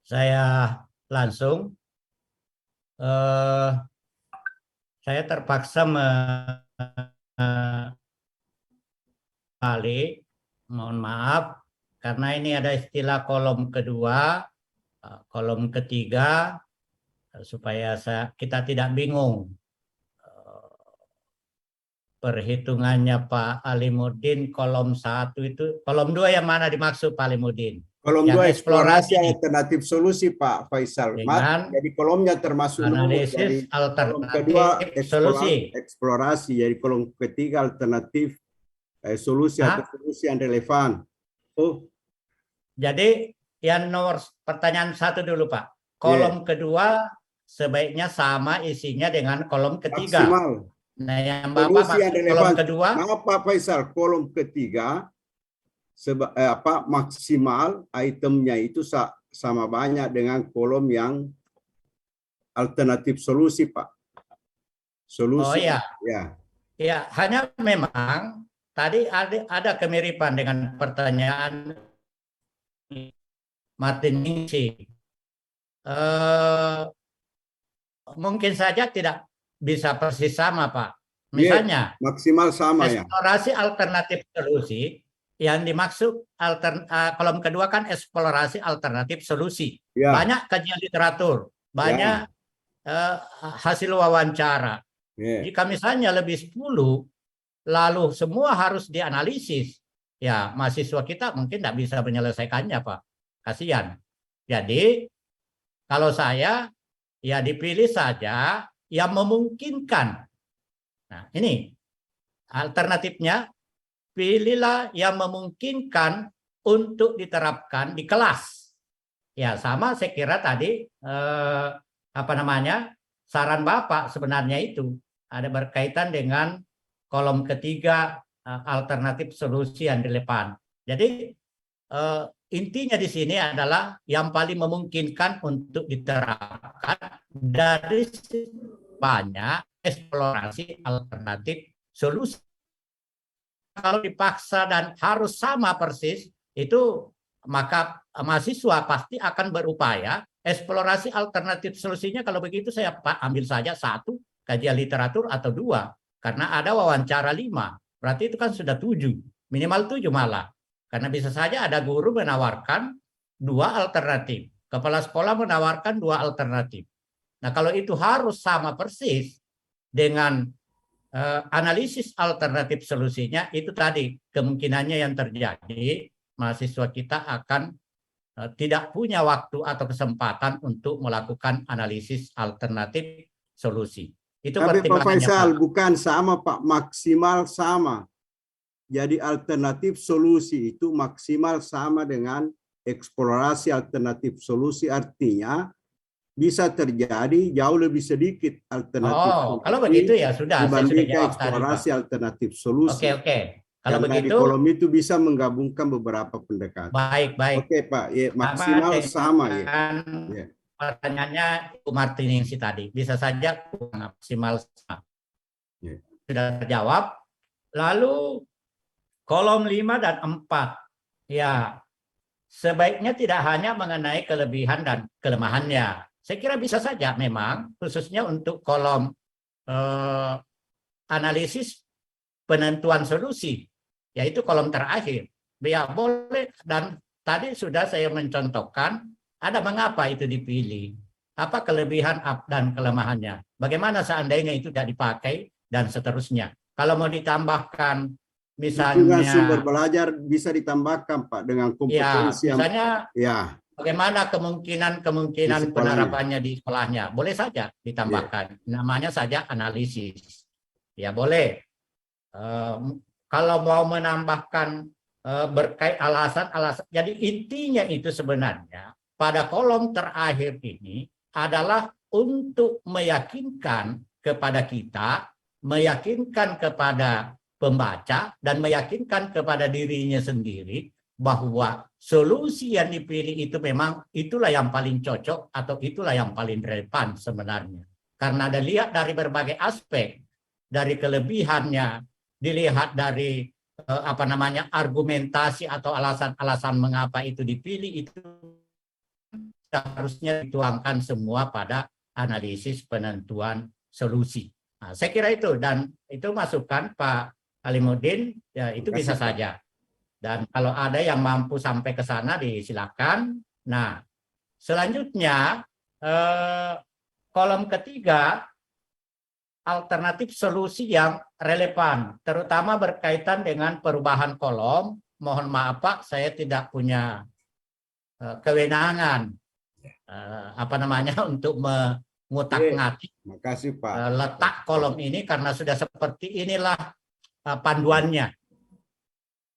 saya langsung. Saya terpaksa balik, mohon maaf, karena ini ada istilah kolom kedua, kolom ketiga, supaya kita tidak bingung. Perhitungannya Pak Alimuddin, kolom 1 itu, kolom 2 yang mana dimaksud Pak Alimuddin? Kolom yang 2 eksplorasi ini. Alternatif solusi Pak Faisal. Jadi kolomnya termasuk analisis kolom alternatif kedua solusi. Eksplorasi, jadi kolom ketiga alternatif solusi atau solusi yang relevan. Jadi yang nomor pertanyaan 1 dulu Pak. Kolom kedua sebaiknya sama isinya dengan kolom ketiga. Maksimal. Nah, yang Bapak kolom kedua. Maaf Pak Faisal, kolom ketiga maksimal itemnya itu sama banyak dengan kolom yang alternatif solusi Pak. Solusi. Oh iya. Ya. Ya, hanya memang tadi ada kemiripan dengan pertanyaan Martin Ningsi. Mungkin saja tidak bisa persis sama Pak. Misalnya maksimal sama ya. Eksplorasi alternatif solusi yang dimaksud kolom kedua kan eksplorasi alternatif solusi. Ya. Banyak kajian literatur, banyak hasil wawancara. Ya. Jika misalnya lebih 10, lalu semua harus dianalisis, ya mahasiswa kita mungkin tidak bisa menyelesaikannya Pak. Kasihan. Jadi kalau saya ya dipilih saja yang memungkinkan Nah, ini alternatifnya, pilihlah yang memungkinkan untuk diterapkan di kelas. Ya, sama saya kira tadi saran Bapak sebenarnya itu ada berkaitan dengan kolom ketiga, alternatif solusi yang relevan. Jadi intinya di sini adalah yang paling memungkinkan untuk diterapkan dari banyak eksplorasi alternatif solusi. Kalau dipaksa dan harus sama persis, itu maka mahasiswa pasti akan berupaya eksplorasi alternatif solusinya. Kalau begitu saya ambil saja 1 kajian literatur atau 2, karena ada wawancara 5, berarti itu kan sudah 7, minimal 7 malah. Karena bisa saja ada guru menawarkan 2 alternatif, kepala sekolah menawarkan 2 alternatif. Nah, kalau itu harus sama persis dengan analisis alternatif solusinya, itu tadi kemungkinannya yang terjadi mahasiswa kita akan tidak punya waktu atau kesempatan untuk melakukan analisis alternatif solusi. Itu Tapi Pak Faisal, Pak. bukan sama Pak, maksimal sama. Jadi alternatif solusi itu maksimal sama dengan eksplorasi alternatif solusi, artinya bisa terjadi jauh lebih sedikit alternatif. Oh, kalau begitu ya sudah, saya sudah dibandingkan jawab eksplorasi tadi, alternatif solusi. Oke. Kalau karena begitu, di kolom itu bisa menggabungkan beberapa pendekatan. Baik. Oke Pak, ya, maksimal sama ya. Ya. Pertanyaannya Bu Martiningsi tadi, bisa saja maksimal sama. Ya. Sudah terjawab. Lalu kolom 5 dan 4. Ya, sebaiknya tidak hanya mengenai kelebihan dan kelemahannya. Saya kira bisa saja memang, khususnya untuk kolom analisis penentuan solusi, yaitu kolom terakhir. Ya boleh, dan tadi sudah saya mencontohkan ada mengapa itu dipilih, apa kelebihan dan kelemahannya, bagaimana seandainya itu tidak dipakai, dan seterusnya. Kalau mau ditambahkan misalnya dengan sumber belajar bisa ditambahkan Pak dengan kompetensi ya, misalnya ya. Bagaimana kemungkinan penerapannya di sekolahnya, boleh saja ditambahkan. Namanya saja analisis. Ya boleh. Kalau mau menambahkan berkait alasan-alasan. Jadi intinya itu sebenarnya pada kolom terakhir ini adalah untuk meyakinkan kepada kita, meyakinkan kepada pembaca, dan meyakinkan kepada dirinya sendiri bahwa solusi yang dipilih itu memang itulah yang paling cocok atau itulah yang paling relevan sebenarnya. Karena dilihat dari berbagai aspek, dari kelebihannya, dilihat dari argumentasi atau alasan-alasan mengapa itu dipilih, itu harusnya dituangkan semua pada analisis penentuan solusi. Nah, saya kira itu, dan itu masukan Pak Alimuddin, ya itu bisa saja. Dan kalau ada yang mampu sampai ke sana, disilakan. Nah, selanjutnya kolom ketiga, alternatif solusi yang relevan, terutama berkaitan dengan perubahan kolom. Mohon maaf Pak, saya tidak punya kewenangan untuk mengutak-ngatik letak kolom ini, karena sudah seperti inilah panduannya.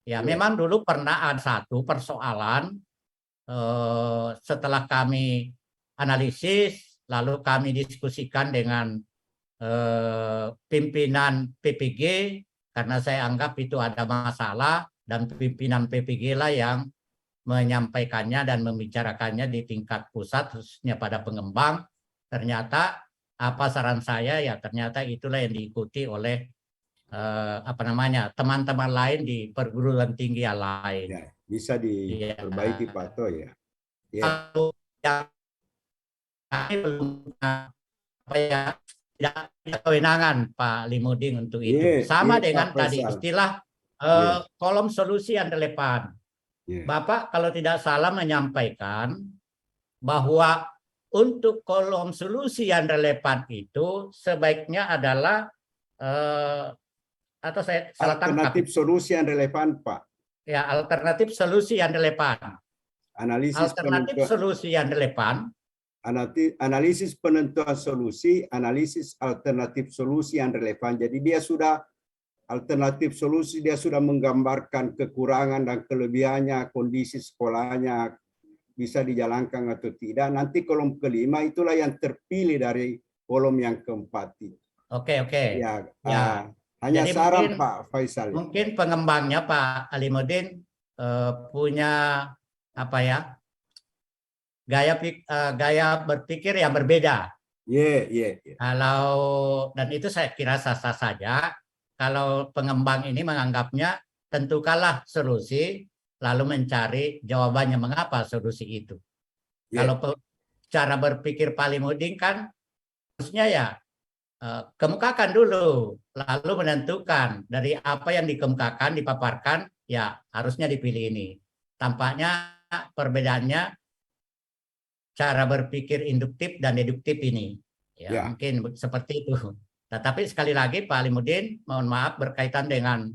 Ya, memang dulu pernah ada satu persoalan setelah kami analisis, lalu kami diskusikan dengan pimpinan PPG, karena saya anggap itu ada masalah, dan pimpinan PPG lah yang menyampaikannya dan membicarakannya di tingkat pusat, khususnya pada pengembang. Ternyata apa saran saya, ya ternyata itulah yang diikuti oleh teman-teman lain di perguruan tinggi yang lain. Ya, bisa diperbaiki Pak To ya. Kalau yang belum tidak kewenangan Pak Limuddin untuk itu. Sama dengan tadi istilah kolom solusi yang relevan. Bapak kalau tidak salah menyampaikan bahwa untuk kolom solusi yang relevan itu sebaiknya adalah atau saya salah tangkap. Alternatif solusi yang relevan, Pak. Ya, alternatif solusi yang relevan. Analisis alternatif solusi yang relevan analisis penentuan solusi, analisis alternatif solusi yang relevan. Jadi dia sudah alternatif solusi, dia sudah menggambarkan kekurangan dan kelebihannya, kondisi sekolahnya, bisa dijalankan atau tidak. Nanti kolom kelima itulah yang terpilih dari kolom yang keempat. Oke. Ya, Ya. hanya Jadi saran mungkin, Pak Faisal. Mungkin pengembangnya Pak Alimuddin punya apa ya, gaya berpikir yang berbeda. Kalau, dan itu saya kira sah-sah saja. Kalau pengembang ini menganggapnya tentukanlah solusi, lalu mencari jawabannya mengapa solusi itu. Kalau cara berpikir Pak Alimuddin kan harusnya ya kemukakan dulu, lalu menentukan dari apa yang dikemukakan, dipaparkan, ya harusnya dipilih ini. Tampaknya perbedaannya cara berpikir induktif dan deduktif ini. Ya. Mungkin seperti itu. Nah, tapi sekali lagi Pak Alimuddin, mohon maaf berkaitan dengan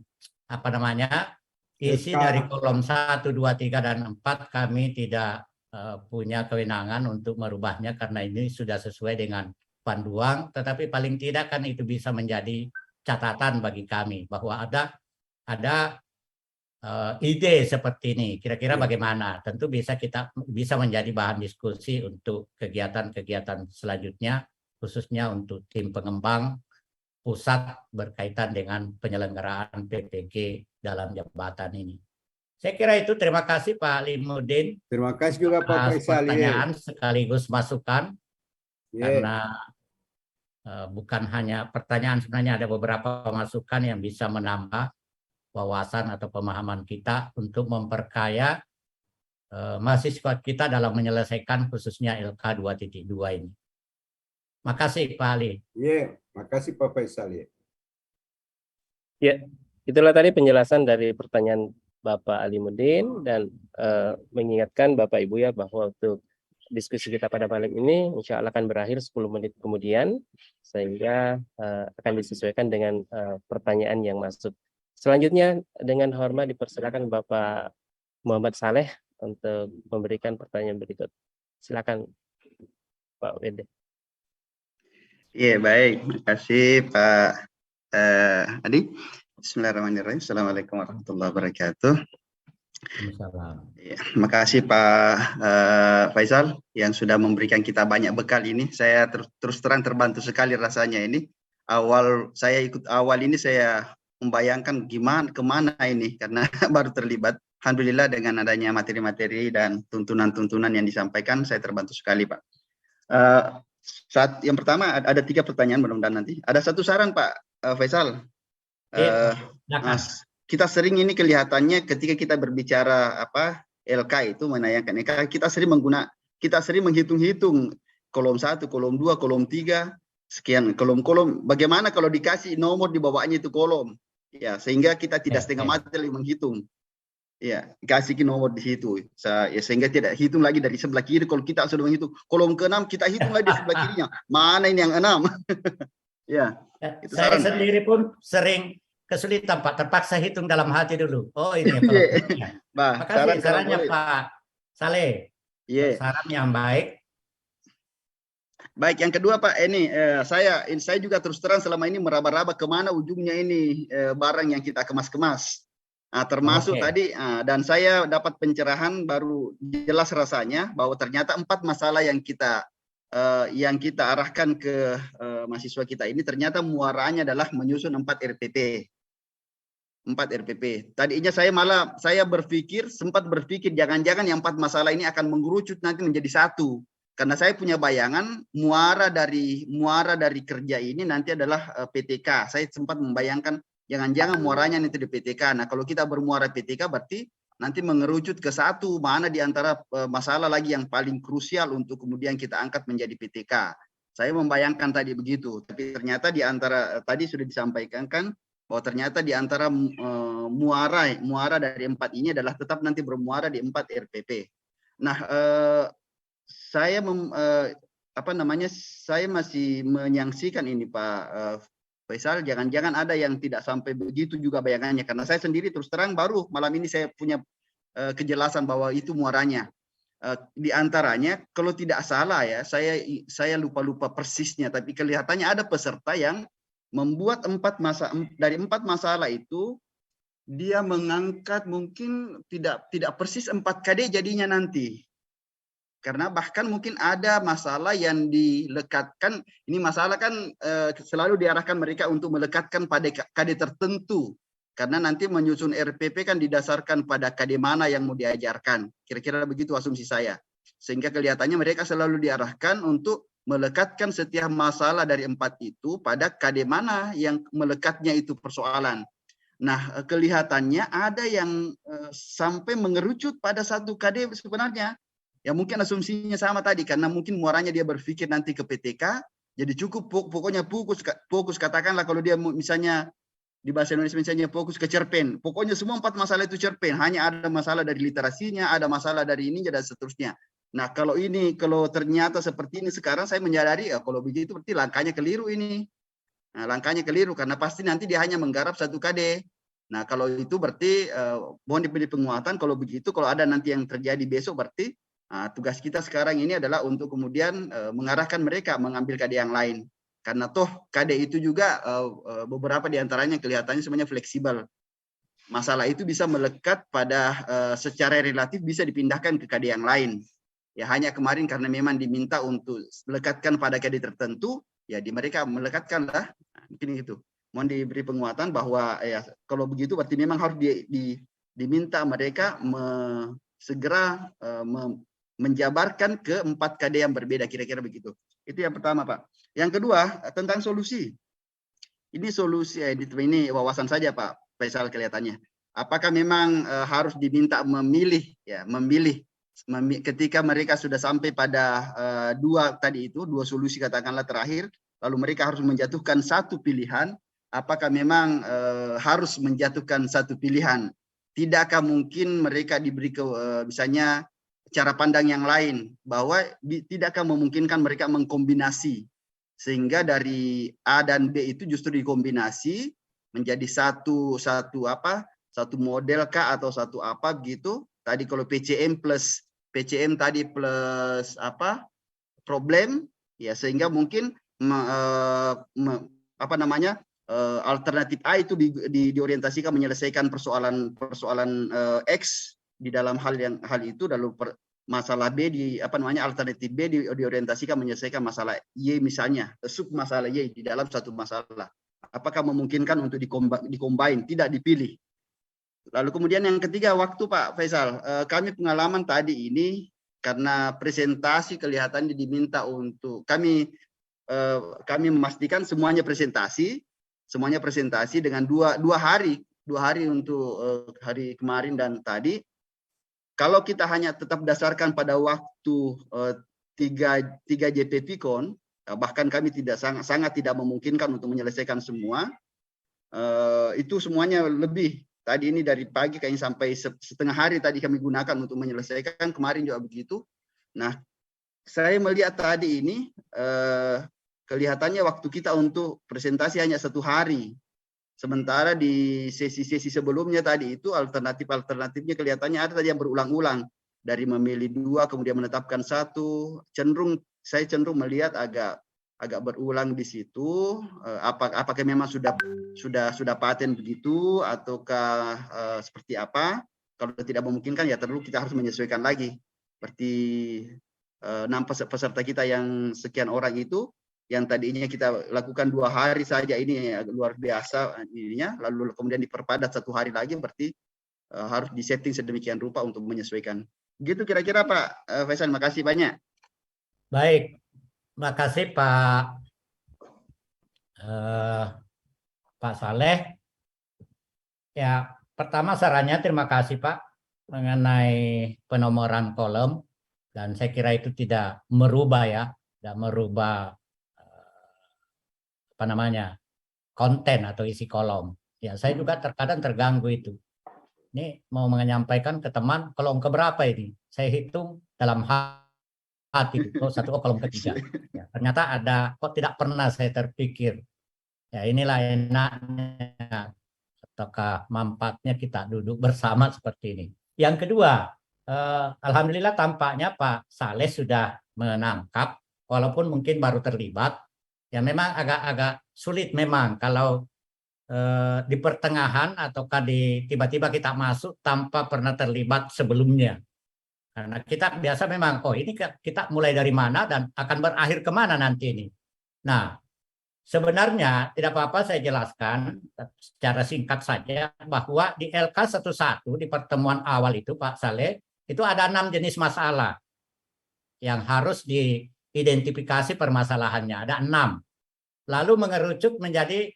apa namanya isi dari kolom 1, 2, 3, dan 4 kami tidak punya kewenangan untuk merubahnya karena ini sudah sesuai dengan panduan, tetapi paling tidak kan itu bisa menjadi catatan bagi kami bahwa ada ide seperti ini. Kira-kira bagaimana? Tentu bisa menjadi bahan diskusi untuk kegiatan-kegiatan selanjutnya, khususnya untuk tim pengembang pusat berkaitan dengan penyelenggaraan PPG dalam jabatan ini. Saya kira itu. Terima kasih Pak Alimuddin. Terima kasih juga Pak Faisal. Pertanyaan sekaligus masukan. Karena bukan hanya pertanyaan, sebenarnya ada beberapa masukan yang bisa menambah wawasan atau pemahaman kita untuk memperkaya mahasiswa kita dalam menyelesaikan khususnya LK 2.2 ini. Makasih Pak Ali. Makasih Pak Faisal. Itulah tadi penjelasan dari pertanyaan Bapak Alimuddin dan mengingatkan Bapak Ibu ya bahwa untuk diskusi kita pada malam ini insya Allah akan berakhir 10 menit kemudian sehingga akan disesuaikan dengan pertanyaan yang masuk. Selanjutnya dengan hormat dipersilakan Bapak Muhammad Saleh untuk memberikan pertanyaan berikut. Silakan Pak Wede. Iya baik, terima kasih Pak Adi. Bismillahirrahmanirrahim. Assalamualaikum warahmatullahi wabarakatuh. Ya, terima kasih Pak Faisal yang sudah memberikan kita banyak bekal ini. Saya terus terang terbantu sekali rasanya ini. Saya ikut awal ini saya membayangkan kemana ini karena baru terlibat. Alhamdulillah dengan adanya materi-materi dan tuntunan-tuntunan yang disampaikan saya terbantu sekali Pak. Saat yang pertama ada 3 pertanyaan mudah-mudahan nanti. Ada satu saran Pak Faisal. Kita sering ini kelihatannya ketika kita berbicara LK itu menayangkan LK, kita sering menghitung-hitung kolom 1, kolom 2, kolom 3, sekian kolom-kolom. Bagaimana kalau dikasih nomor di bawahnya itu kolom? Ya, sehingga kita tidak setengah mati menghitung. Ya, kasih nomor di situ. Sehingga tidak hitung lagi dari sebelah kiri. Kalau kita sudah menghitung kolom ke-6, kita hitung lagi di sebelah kirinya. Mana ini yang 6? Ya. Saya sendiri pun sering kesulitan Pak, terpaksa hitung dalam hati dulu. Oh ini ya. Makasih sarannya Pak Saleh. Saran yang baik. Baik, yang kedua Pak, ini saya juga terus terang selama ini meraba-raba kemana ujungnya ini barang yang kita kemas-kemas. Termasuk tadi dan saya dapat pencerahan baru jelas rasanya bahwa ternyata 4 masalah yang kita arahkan ke mahasiswa kita ini ternyata muaranya adalah menyusun 4 RPP. 4 RPP. Tadinya saya sempat berpikir jangan-jangan yang 4 masalah ini akan mengerucut nanti menjadi 1. Karena saya punya bayangan muara dari kerja ini nanti adalah PTK. Saya sempat membayangkan jangan-jangan muaranya nanti di PTK. Nah, kalau kita bermuara PTK berarti nanti mengerucut ke 1 mana di antara masalah lagi yang paling krusial untuk kemudian kita angkat menjadi PTK. Saya membayangkan tadi begitu, tapi ternyata di antara tadi sudah disampaikan kan bahwa ternyata di antara muara dari 4 ini adalah tetap nanti bermuara di 4 RPP. Nah, saya masih menyaksikan ini Pak Faisal, jangan-jangan ada yang tidak sampai begitu juga bayangannya, karena saya sendiri terus terang baru malam ini saya punya kejelasan bahwa itu muaranya. Di antaranya kalau tidak salah ya, saya lupa persisnya, tapi kelihatannya ada peserta yang membuat dari 4 masalah itu dia mengangkat mungkin tidak persis 4 KD jadinya nanti. Karena bahkan mungkin ada masalah yang dilekatkan, ini masalah kan selalu diarahkan mereka untuk melekatkan pada KD tertentu. Karena nanti menyusun RPP kan didasarkan pada KD mana yang mau diajarkan. Kira-kira begitu asumsi saya. Sehingga kelihatannya mereka selalu diarahkan untuk melekatkan setiap masalah dari 4 itu pada KD mana yang melekatnya itu persoalan. Nah, kelihatannya ada yang sampai mengerucut pada 1 KD sebenarnya. Ya mungkin asumsinya sama tadi, karena mungkin muaranya dia berpikir nanti ke PTK, jadi cukup pokoknya fokus katakanlah kalau dia misalnya di bahasa Indonesia misalnya fokus ke cerpen, pokoknya semua 4 masalah itu cerpen, hanya ada masalah dari literasinya, ada masalah dari ini dan seterusnya. Nah kalau ternyata seperti ini sekarang saya menyadari ya kalau begitu berarti langkahnya keliru ini. Nah, langkahnya keliru karena pasti nanti dia hanya menggarap 1 KD. Nah kalau itu berarti mohon diberi penguatan, kalau begitu kalau ada nanti yang terjadi besok berarti tugas kita sekarang ini adalah untuk kemudian mengarahkan mereka mengambil KD yang lain. Karena toh KD itu juga beberapa diantaranya kelihatannya sebenarnya fleksibel. Masalah itu bisa melekat pada secara relatif bisa dipindahkan ke KD yang lain. Ya hanya kemarin karena memang diminta untuk melekatkan pada KD tertentu, ya mereka melekatkan lah. Mungkin itu. Mohon diberi penguatan bahwa ya kalau begitu berarti memang harus diminta mereka segera menjabarkan ke 4 KD yang berbeda, kira-kira begitu. Itu yang pertama, Pak. Yang kedua, tentang solusi. Ini solusi, ini wawasan saja, Pak Faisal kelihatannya. Apakah memang harus diminta memilih ketika mereka sudah sampai pada 2 solusi katakanlah terakhir, lalu mereka harus menjatuhkan 1 pilihan, apakah memang harus menjatuhkan 1 pilihan? Tidakkah mungkin mereka diberi misalnya cara pandang yang lain, bahwa tidakkah memungkinkan mereka mengkombinasi sehingga dari A dan B itu justru dikombinasi menjadi satu model kah atau satu apa gitu. Tadi kalau PCM tadi plus problem ya, sehingga mungkin alternatif A itu diorientasikan menyelesaikan persoalan X di dalam hal itu, lalu masalah B alternatif B diorientasikan menyelesaikan masalah Y misalnya, sub masalah Y di dalam satu masalah. Apakah memungkinkan untuk dikombin, tidak dipilih? Lalu kemudian yang ketiga, waktu Pak Faisal, kami pengalaman tadi ini karena presentasi kelihatan diminta untuk kami memastikan semuanya presentasi dengan dua hari untuk hari kemarin dan tadi. Kalau kita hanya tetap dasarkan pada waktu 3 JPPCon, bahkan kami sangat tidak memungkinkan untuk menyelesaikan semua. Itu semuanya lebih. Tadi ini dari pagi kayaknya sampai setengah hari tadi kami gunakan untuk menyelesaikan, kemarin juga begitu. Nah, saya melihat tadi ini kelihatannya waktu kita untuk presentasi hanya 1 hari. Sementara di sesi-sesi sebelumnya tadi itu alternatifnya kelihatannya ada tadi yang berulang-ulang. Dari memilih 2 kemudian menetapkan 1, saya cenderung melihat agak berulang di situ. Apakah memang sudah paten begitu ataukah seperti apa? Kalau tidak memungkinkan ya kita harus menyesuaikan lagi. Seperti 6 peserta kita yang sekian orang itu, yang tadinya kita lakukan 2 hari saja, ini luar biasa ininya, lalu kemudian diperpadat 1 hari lagi, berarti harus disetting sedemikian rupa untuk menyesuaikan. Gitu kira-kira Pak Faisal, makasih banyak. Baik, makasih Pak Saleh. Ya, pertama sarannya terima kasih Pak mengenai penomoran kolom, dan saya kira itu tidak merubah konten atau isi kolom. Ya, saya juga terkadang terganggu itu. Ini mau menyampaikan ke teman kolom keberapa ini? Saya hitung dalam hati, kolom ketiga. Ya, ternyata ada, kok tidak pernah saya terpikir. Ya, inilah enaknya ataukah manfaatnya kita duduk bersama seperti ini. Yang kedua, Alhamdulillah tampaknya Pak Saleh sudah menangkap, walaupun mungkin baru terlibat. Ya memang agak-agak sulit memang kalau di pertengahan ataukah tiba-tiba kita masuk tanpa pernah terlibat sebelumnya. Karena kita biasa memang, oh ini kita mulai dari mana dan akan berakhir kemana nanti ini. Nah, sebenarnya tidak apa-apa saya jelaskan secara singkat saja bahwa di LK11 di pertemuan awal itu Pak Saleh, itu ada 6 jenis masalah yang harus diidentifikasi permasalahannya, ada 6. Lalu mengerucut menjadi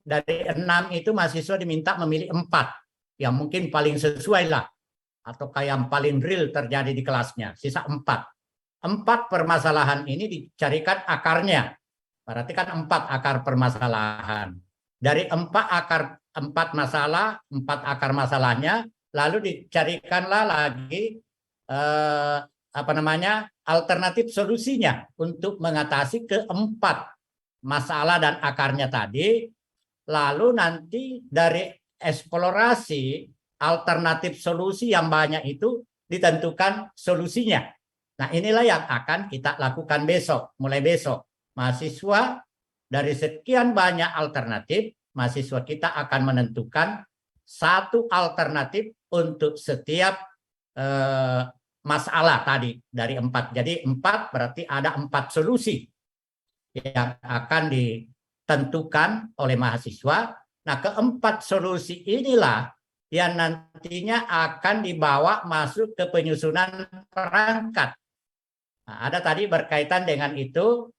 dari 6 itu mahasiswa diminta memilih 4 yang mungkin paling sesuai lah atau kayak yang paling real terjadi di kelasnya, sisa 4 permasalahan ini dicarikan akarnya, berarti kan 4 akar permasalahan. Dari 4 masalah, 4 akar masalahnya, lalu dicarikanlah lagi alternatif solusinya untuk mengatasi keempat masalah dan akarnya tadi. Lalu nanti dari eksplorasi alternatif solusi yang banyak itu ditentukan solusinya. Nah, inilah yang akan kita lakukan besok, mulai besok. Mahasiswa dari sekian banyak alternatif, mahasiswa kita akan menentukan satu alternatif untuk setiap masalah tadi dari 4. Jadi 4 berarti ada 4 solusi yang akan ditentukan oleh mahasiswa. Nah, keempat solusi inilah yang nantinya akan dibawa masuk ke penyusunan perangkat. Nah, ada tadi berkaitan dengan itu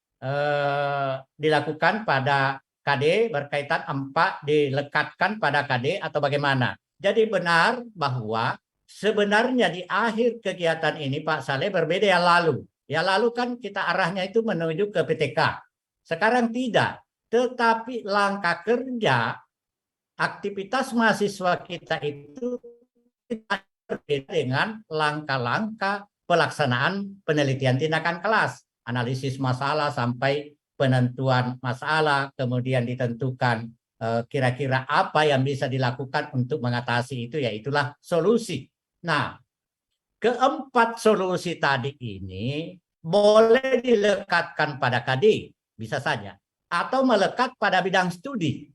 dilakukan pada KD, berkaitan 4 dilekatkan pada KD atau bagaimana. Jadi benar bahwa sebenarnya di akhir kegiatan ini Pak Saleh berbeda yang lalu. Ya lalu kan kita arahnya itu menuju ke PTK. Sekarang tidak. Tetapi langkah kerja aktivitas mahasiswa kita itu berbeda dengan langkah-langkah pelaksanaan penelitian tindakan kelas. Analisis masalah sampai penentuan masalah, kemudian ditentukan kira-kira apa yang bisa dilakukan untuk mengatasi itu, yaitulah solusi. Nah, keempat solusi tadi ini boleh dilekatkan pada KD, bisa saja, atau melekat pada bidang studi.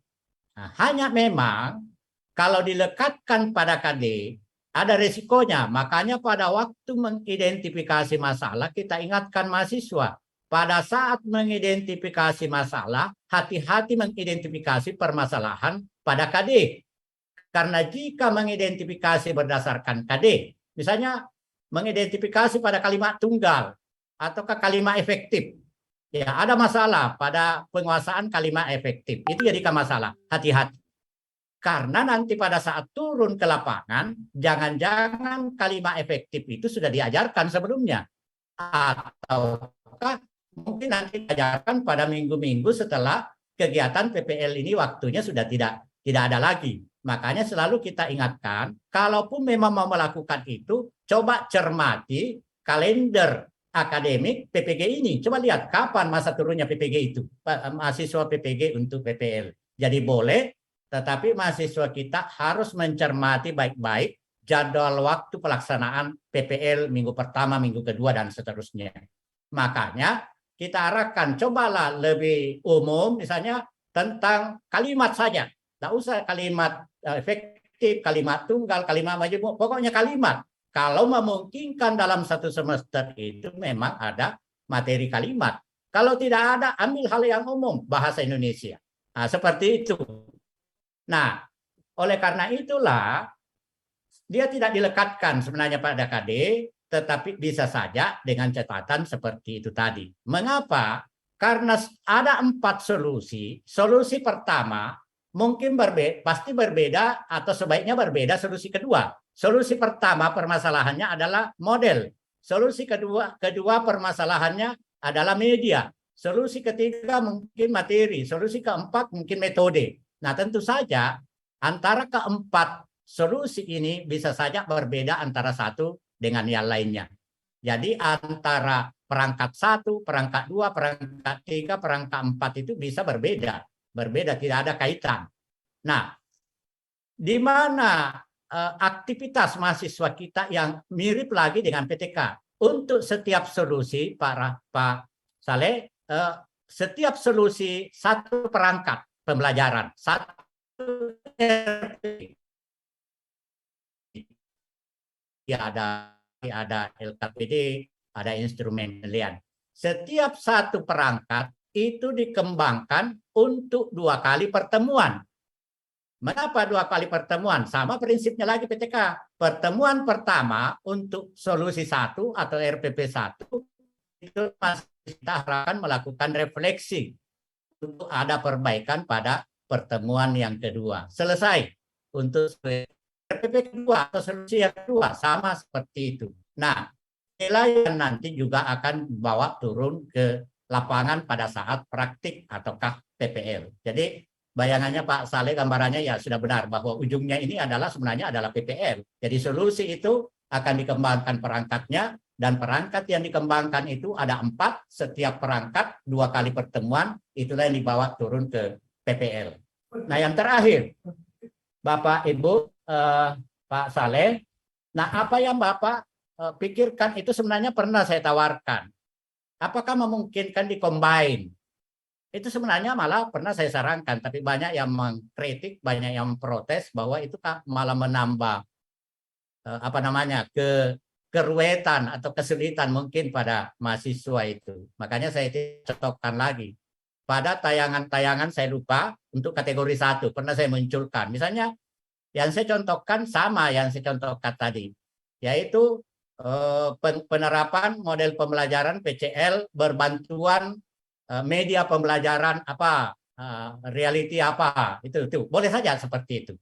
Nah, hanya memang kalau dilekatkan pada KD ada resikonya, makanya pada waktu mengidentifikasi masalah kita ingatkan mahasiswa, pada saat mengidentifikasi masalah, hati-hati mengidentifikasi permasalahan pada KD. Karena jika mengidentifikasi berdasarkan KD, misalnya mengidentifikasi pada kalimat tunggal ataukah kalimat efektif, ya ada masalah pada penguasaan kalimat efektif, itu jadikan masalah, hati-hati. Karena nanti pada saat turun ke lapangan, jangan-jangan kalimat efektif itu sudah diajarkan sebelumnya. Ataukah mungkin nanti diajarkan pada minggu-minggu setelah kegiatan PPL ini waktunya sudah tidak ada lagi. Makanya selalu kita ingatkan, kalaupun memang mau melakukan itu, coba cermati kalender akademik PPG ini. Coba lihat kapan masa turunnya PPG itu, mahasiswa PPG untuk PPL. Jadi boleh, tetapi mahasiswa kita harus mencermati baik-baik jadwal waktu pelaksanaan PPL minggu pertama, minggu kedua, dan seterusnya. Makanya kita arahkan, cobalah lebih umum, misalnya tentang kalimat saja. Tidak usah kalimat efektif, kalimat tunggal, kalimat majemuk, pokoknya kalimat. Kalau memungkinkan dalam satu semester itu memang ada materi kalimat. Kalau tidak ada, ambil hal yang umum, bahasa Indonesia. Nah, seperti itu. Nah, oleh karena itulah dia tidak dilekatkan sebenarnya pada KD, tetapi bisa saja dengan catatan seperti itu tadi. Mengapa? Karena ada 4 solusi. Solusi pertama mungkin pasti berbeda atau sebaiknya berbeda solusi kedua. Solusi pertama permasalahannya adalah model. Solusi kedua permasalahannya adalah media. Solusi ketiga mungkin materi. Solusi keempat mungkin metode. Nah, tentu saja antara keempat solusi ini bisa saja berbeda antara satu dengan yang lainnya. Jadi antara perangkat 1, perangkat 2, perangkat 3, perangkat 4 itu bisa berbeda. Berbeda, tidak ada kaitan. Nah, di mana aktivitas mahasiswa kita yang mirip lagi dengan PTK. Untuk setiap solusi, Pak Saleh, setiap solusi satu perangkat pembelajaran, satu ada LKPD, ada instrumen penilaian. Setiap satu perangkat itu dikembangkan untuk 2 kali pertemuan. Mengapa 2 kali pertemuan? Sama prinsipnya lagi PTK. Pertemuan pertama untuk solusi 1 atau RPP 1 itu kita harapkan melakukan refleksi untuk ada perbaikan pada pertemuan yang kedua. Selesai untuk RPP kedua atau solusi yang kedua sama seperti itu. Nah, nilai nanti juga akan bawa turun ke lapangan pada saat praktik ataukah PPL. Jadi bayangannya Pak Saleh, gambarannya ya sudah benar bahwa ujungnya ini sebenarnya adalah PPL. Jadi solusi itu akan dikembangkan perangkatnya, dan perangkat yang dikembangkan itu ada 4, setiap perangkat 2 kali pertemuan, itulah yang dibawa turun ke PPL. Nah yang terakhir, Bapak Ibu, Pak Saleh, nah apa yang Bapak pikirkan itu sebenarnya pernah saya tawarkan. Apakah memungkinkan dikombin? Itu sebenarnya malah pernah saya sarankan, tapi banyak yang mengkritik, banyak yang memprotes bahwa itu malah menambah keruwetan atau kesulitan mungkin pada mahasiswa itu. Makanya saya cocokkan lagi. Pada tayangan-tayangan saya lupa untuk kategori 1 pernah saya munculkan. Misalnya yang saya contohkan sama yang saya contohkan tadi, yaitu penerapan model pembelajaran PCL berbantuan media pembelajaran reality itu boleh saja seperti itu.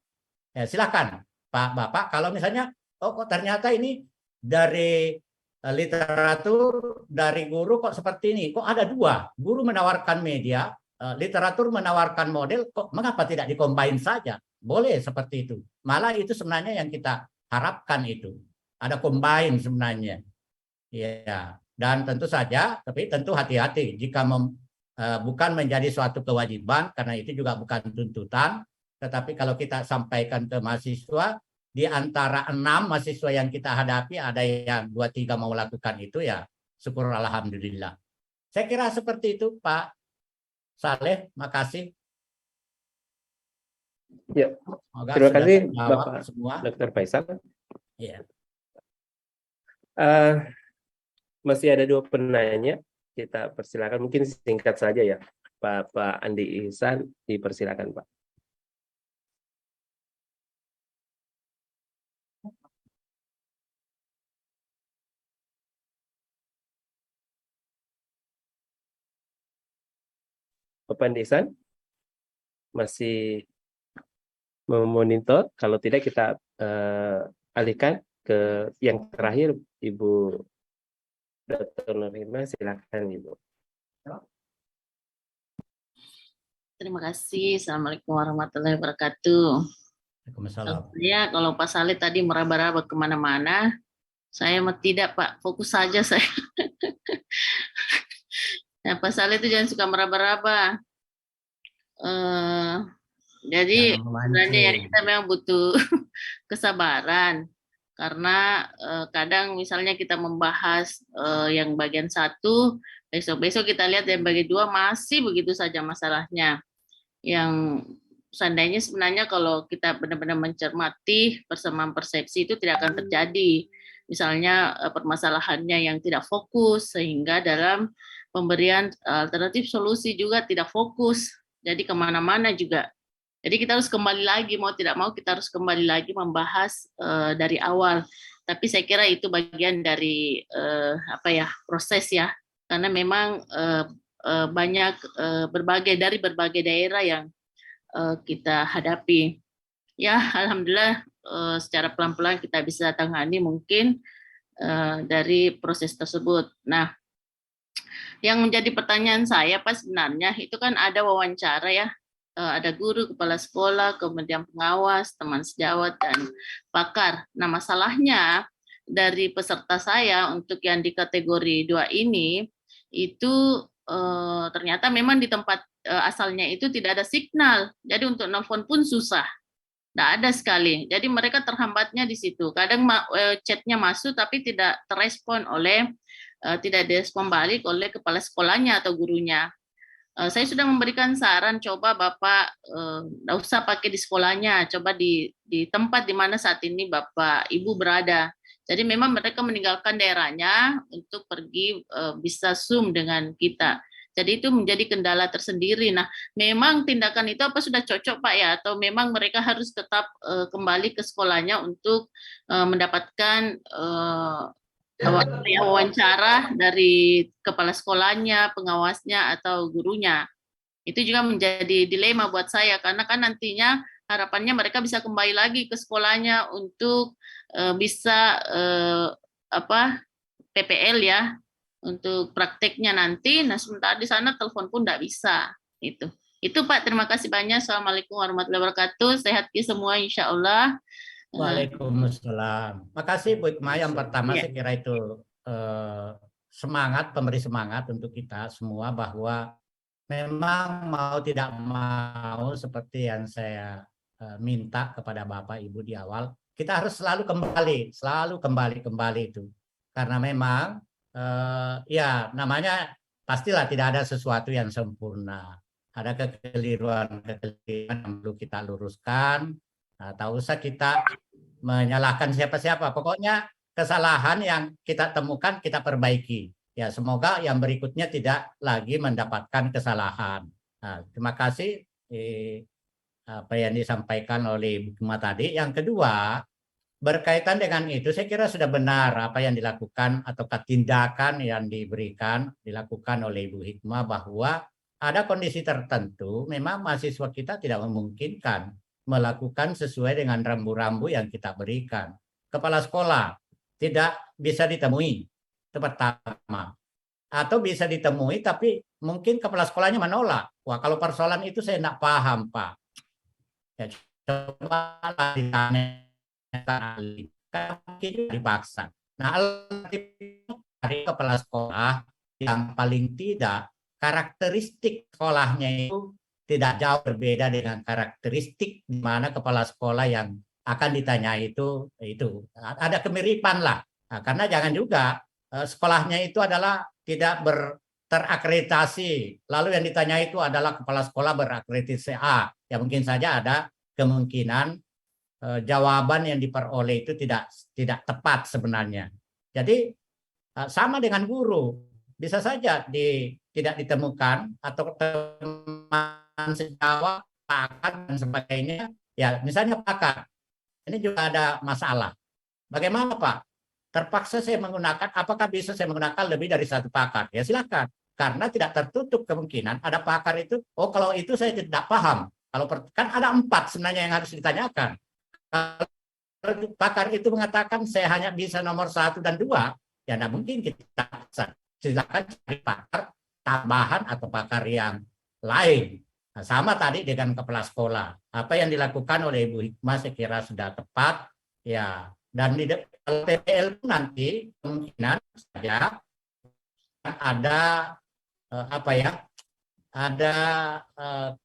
Ya, silakan Pak Bapak, kalau misalnya kok ternyata ini dari literatur dari guru kok seperti ini, kok ada 2 guru menawarkan media, literatur menawarkan model, kok mengapa tidak dikombin saja? Boleh seperti itu. Malah itu sebenarnya yang kita harapkan itu. Ada combine sebenarnya. Ya, dan tentu saja, tapi tentu hati-hati jika bukan menjadi suatu kewajiban, karena itu juga bukan tuntutan, tetapi kalau kita sampaikan ke mahasiswa, di antara 6 mahasiswa yang kita hadapi ada yang 2-3 mau lakukan itu, ya syukur alhamdulillah. Saya kira seperti itu Pak Saleh, makasih. Ya, terima kasih Bapak semua. Dr. Faisal. Ya. Masih ada 2 penanya, kita persilakan, mungkin singkat saja ya. Pak Andi Ihsan, dipersilakan Pak. Bapak Andi Ihsan masih memonitor, kalau tidak kita alihkan ke yang terakhir, Ibu Dr. Nurhima, silakan Ibu. Terima kasih. Assalamualaikum warahmatullahi wabarakatuh. Waalaikumsalam. Ya, kalau Pak Saleh tadi meraba-raba kemana-mana, saya tidak Pak, fokus saja saya. Nah, Pak Saleh itu jangan suka meraba-raba. Jadi sebenarnya ya kita memang butuh kesabaran. Karena kadang misalnya kita membahas yang bagian 1, besok-besok kita lihat yang bagian 2 masih begitu saja masalahnya. Yang seandainya sebenarnya kalau kita benar-benar mencermati persamaan persepsi itu tidak akan terjadi. Misalnya permasalahannya yang tidak fokus, sehingga dalam pemberian alternatif solusi juga tidak fokus. Jadi kemana-mana juga. Jadi kita harus kembali lagi, mau tidak mau kita harus kembali lagi membahas dari awal. Tapi saya kira itu bagian dari proses ya, karena memang banyak dari berbagai daerah yang kita hadapi. Ya, alhamdulillah secara pelan-pelan kita bisa tangani mungkin dari proses tersebut. Nah, yang menjadi pertanyaan saya Pak, sebenarnya itu kan ada wawancara ya. Ada guru, kepala sekolah, kemudian pengawas, teman sejawat, dan pakar. Nah, masalahnya dari peserta saya untuk yang di kategori 2 ini, itu ternyata memang di tempat asalnya itu tidak ada signal. Jadi untuk nelfon pun susah. Tidak ada sekali. Jadi mereka terhambatnya di situ. Kadang chatnya masuk tapi tidak terrespon oleh, tidak direspon balik oleh kepala sekolahnya atau gurunya. Saya sudah memberikan saran, coba Bapak tidak usah pakai di sekolahnya, coba di tempat di mana saat ini Bapak Ibu berada. Jadi memang mereka meninggalkan daerahnya untuk pergi bisa Zoom dengan kita. Jadi itu menjadi kendala tersendiri. Nah, memang tindakan itu apa sudah cocok Pak ya? Atau memang mereka harus tetap kembali ke sekolahnya untuk mendapatkan wawancara dari kepala sekolahnya, pengawasnya, atau gurunya. Itu juga menjadi dilema buat saya, karena kan nantinya harapannya mereka bisa kembali lagi ke sekolahnya untuk bisa PPL ya, untuk prakteknya nanti. Nah, sementara di sana telepon pun tidak bisa. Itu Pak, terima kasih banyak. Assalamualaikum warahmatullahi wabarakatuh. Sehat semua insya Allah. Waalaikumsalam. Makasih Bu Hikmah. Yang pertama saya kira itu semangat, pemberi semangat untuk kita semua bahwa memang mau tidak mau seperti yang saya minta kepada Bapak Ibu di awal, kita harus selalu kembali itu. Karena memang ya namanya pastilah tidak ada sesuatu yang sempurna. Ada kekeliruan yang perlu kita luruskan. Nah, tak usah kita menyalahkan siapa-siapa. Pokoknya kesalahan yang kita temukan kita perbaiki. Ya, semoga yang berikutnya tidak lagi mendapatkan kesalahan. Nah, terima kasih apa yang disampaikan oleh Bu Hikmah tadi. Yang kedua, berkaitan dengan itu, saya kira sudah benar apa yang dilakukan atau tindakan yang dilakukan oleh Ibu Hikmah, bahwa ada kondisi tertentu memang mahasiswa kita tidak memungkinkan melakukan sesuai dengan rambu-rambu yang kita berikan. Kepala sekolah tidak bisa ditemui, itu pertama. Atau bisa ditemui tapi mungkin kepala sekolahnya menolak. Wah, kalau persoalan itu saya tidak paham, Pak. Ya, coba ditanya dipaksa. Nah, dari kepala sekolah yang paling tidak karakteristik sekolahnya itu tidak jauh berbeda dengan karakteristik di mana kepala sekolah yang akan ditanya itu ada kemiripan lah. Nah, karena jangan juga sekolahnya itu adalah tidak terakreditasi, lalu yang ditanya itu adalah kepala sekolah berakreditasi A. Ya mungkin saja ada kemungkinan jawaban yang diperoleh itu tidak tepat sebenarnya. Jadi sama dengan guru, bisa saja tidak ditemukan atau teman sejawat, pakar dan sebagainya. Ya misalnya pakar, ini juga ada masalah. Bagaimana Pak? Terpaksa saya menggunakan, apakah bisa saya menggunakan lebih dari satu pakar? Ya silakan, karena tidak tertutup kemungkinan ada pakar itu. Oh kalau itu saya tidak paham. Kalau kan ada 4 sebenarnya yang harus ditanyakan. Kalau pakar itu mengatakan saya hanya bisa nomor 1 dan 2, ya tidak mungkin kita silakan cari pakar tambahan atau pakar yang lain. Nah, sama tadi dengan kepala sekolah. Apa yang dilakukan oleh Ibu Hikmah saya kira sudah tepat. Ya, dan di PPL nanti kemungkinan saja ada ada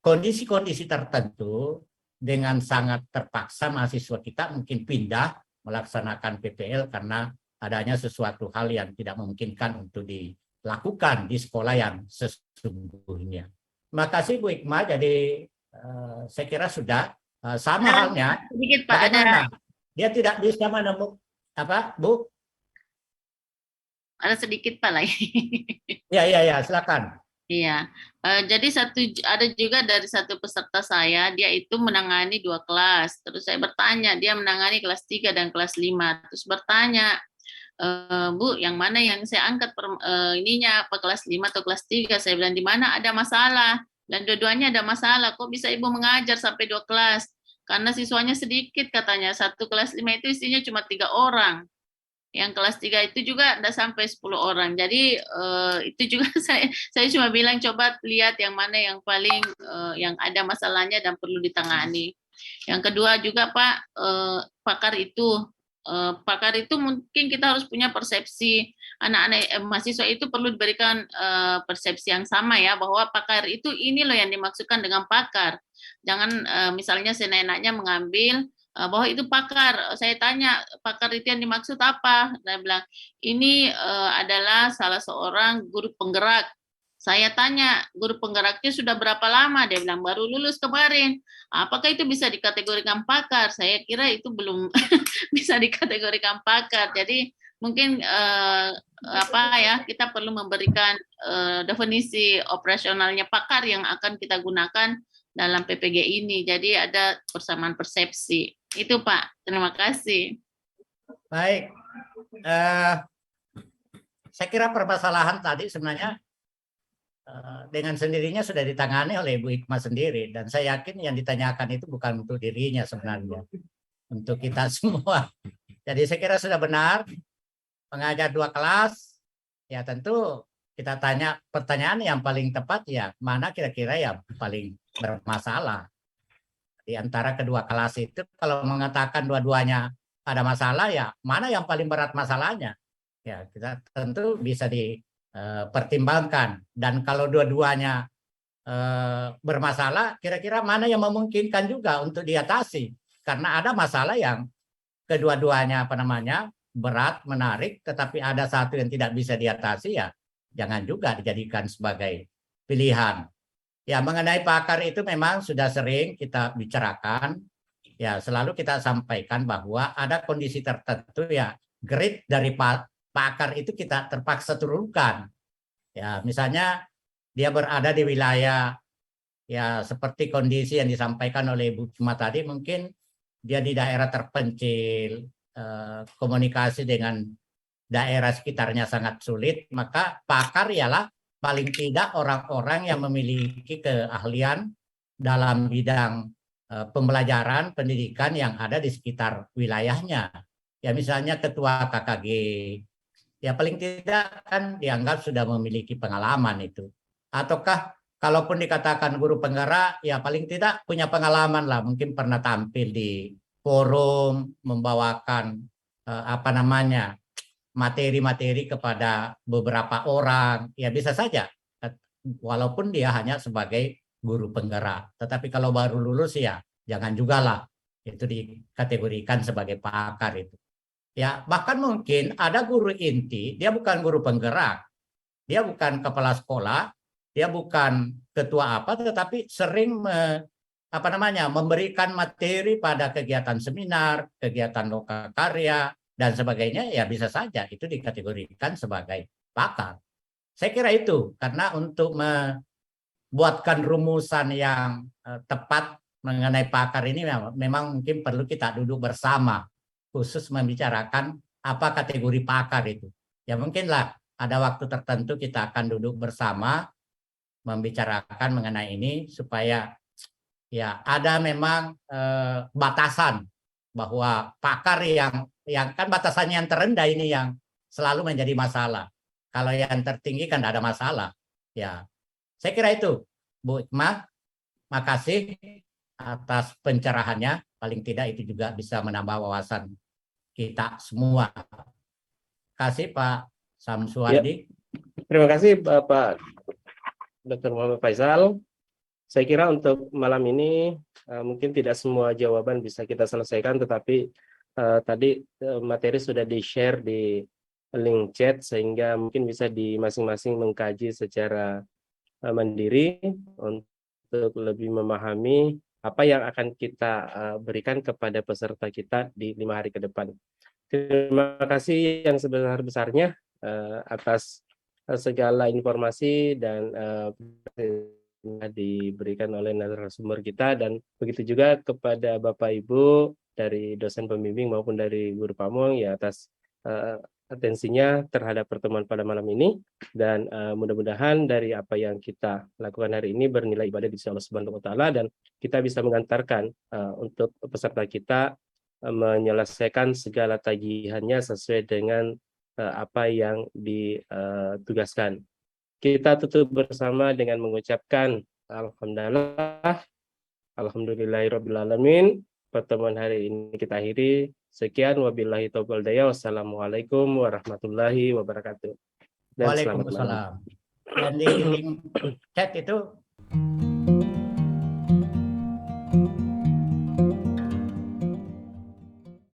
kondisi-kondisi tertentu dengan sangat terpaksa mahasiswa kita mungkin pindah melaksanakan PPL karena adanya sesuatu hal yang tidak memungkinkan untuk dilakukan di sekolah yang sesungguhnya. Terima kasih Bu Hikmah. Jadi saya kira sudah sama halnya. Sedikit Pak, bagaimana dia tidak bisa menemukan apa, Bu? Ada sedikit Pak lagi. Ya, silakan. Iya, jadi ada juga dari satu peserta saya, dia itu menangani 2 kelas. Terus saya bertanya, dia menangani kelas 3 dan kelas 5. Terus bertanya, Bu, yang mana yang saya angkat ininya, apa kelas 5 atau kelas 3? Saya bilang, di mana ada masalah? Dan dua-duanya ada masalah. Kok bisa Ibu mengajar sampai 2 kelas? Karena siswanya sedikit katanya. Satu kelas 5 itu isinya cuma 3 orang. Yang kelas 3 itu juga tidak sampai 10 orang. Jadi itu juga saya cuma bilang coba lihat yang mana yang paling yang ada masalahnya dan perlu ditangani. Yang kedua juga Pak, pakar itu pakar itu mungkin kita harus punya persepsi anak-anak mahasiswa itu perlu diberikan persepsi yang sama ya, bahwa pakar itu ini loh yang dimaksudkan dengan pakar. Jangan misalnya seenaknya mengambil bahwa itu pakar. Saya tanya, pakar itu yang dimaksud apa? Saya bilang, ini adalah salah seorang guru penggerak. Saya tanya, guru penggeraknya sudah berapa lama? Dia bilang, baru lulus kemarin. Apakah itu bisa dikategorikan pakar? Saya kira itu belum bisa dikategorikan pakar. Jadi mungkin kita perlu memberikan definisi operasionalnya pakar yang akan kita gunakan dalam PPG ini. Jadi ada persamaan persepsi. Itu Pak. Terima kasih. Baik. Saya kira permasalahan tadi sebenarnya dengan sendirinya sudah ditangani oleh Ibu Hikmah sendiri, dan saya yakin yang ditanyakan itu bukan untuk dirinya sebenarnya, untuk kita semua. Jadi saya kira sudah benar, mengajar 2 kelas, ya tentu kita tanya pertanyaan yang paling tepat ya, mana kira-kira yang paling bermasalah. Di antara kedua kelas itu kalau mengatakan dua-duanya ada masalah, ya mana yang paling berat masalahnya? Ya kita tentu bisa dipertimbangkan, dan kalau dua-duanya bermasalah, kira-kira mana yang memungkinkan juga untuk diatasi, karena ada masalah yang kedua-duanya berat, menarik, tetapi ada satu yang tidak bisa diatasi, ya jangan juga dijadikan sebagai pilihan. Ya, mengenai pakar itu memang sudah sering kita bicarakan, ya selalu kita sampaikan bahwa ada kondisi tertentu ya grade dari pakar itu kita terpaksa turunkan. Ya, misalnya dia berada di wilayah ya seperti kondisi yang disampaikan oleh Ibu Hikmah tadi, mungkin dia di daerah terpencil, komunikasi dengan daerah sekitarnya sangat sulit, maka pakar ialah paling tidak orang-orang yang memiliki keahlian dalam bidang pembelajaran, pendidikan yang ada di sekitar wilayahnya. Ya misalnya ketua KKG, ya paling tidak kan dianggap sudah memiliki pengalaman itu. Ataukah kalaupun dikatakan guru penggerak, ya paling tidak punya pengalaman lah, mungkin pernah tampil di forum, membawakan materi-materi kepada beberapa orang, ya bisa saja, walaupun dia hanya sebagai guru penggerak. Tetapi kalau baru lulus ya jangan juga lah itu dikategorikan sebagai pakar itu. Ya bahkan mungkin ada guru inti, dia bukan guru penggerak, dia bukan kepala sekolah, dia bukan ketua apa, tetapi sering memberikan materi pada kegiatan seminar, kegiatan lokakarya, dan sebagainya, ya bisa saja itu dikategorikan sebagai pakar. Saya kira itu, karena untuk membuatkan rumusan yang tepat mengenai pakar ini memang mungkin perlu kita duduk bersama, khusus membicarakan apa kategori pakar itu. Ya mungkinlah ada waktu tertentu kita akan duduk bersama, membicarakan mengenai ini, supaya ya ada memang batasan, bahwa pakar yang kan batasannya yang terendah ini yang selalu menjadi masalah. Kalau yang tertinggi kan tidak ada masalah. Ya, saya kira itu, Bu Hikmah. Makasih atas pencerahannya. Paling tidak itu juga bisa menambah wawasan kita semua. Terima kasih Pak Samsuardi. Ya. Terima kasih Bapak Dr. Muhammad Faisal. Saya kira untuk malam ini mungkin tidak semua jawaban bisa kita selesaikan, tetapi tadi materi sudah di-share di link chat, sehingga mungkin bisa di masing-masing mengkaji secara mandiri untuk lebih memahami apa yang akan kita berikan kepada peserta kita di 5 hari ke depan. Terima kasih yang sebesar-besarnya atas segala informasi dan diberikan oleh narasumber kita, dan begitu juga kepada Bapak Ibu dari dosen pembimbing maupun dari guru pamong ya atas atensinya terhadap pertemuan pada malam ini, dan mudah-mudahan dari apa yang kita lakukan hari ini bernilai ibadah di sisi Allah Subhanahu wa taala, dan kita bisa mengantarkan untuk peserta kita menyelesaikan segala tagihannya sesuai dengan apa yang ditugaskan. Kita tutup bersama dengan mengucapkan alhamdulillah, alhamdulillahirabbil alamin, pertemuan hari ini kita akhiri. Sekian, wabillahi taufiq wal hidayah. Wassalamualaikum warahmatullahi wabarakatuh. Dan selamat malam. Waalaikumsalam. Dan di link chat itu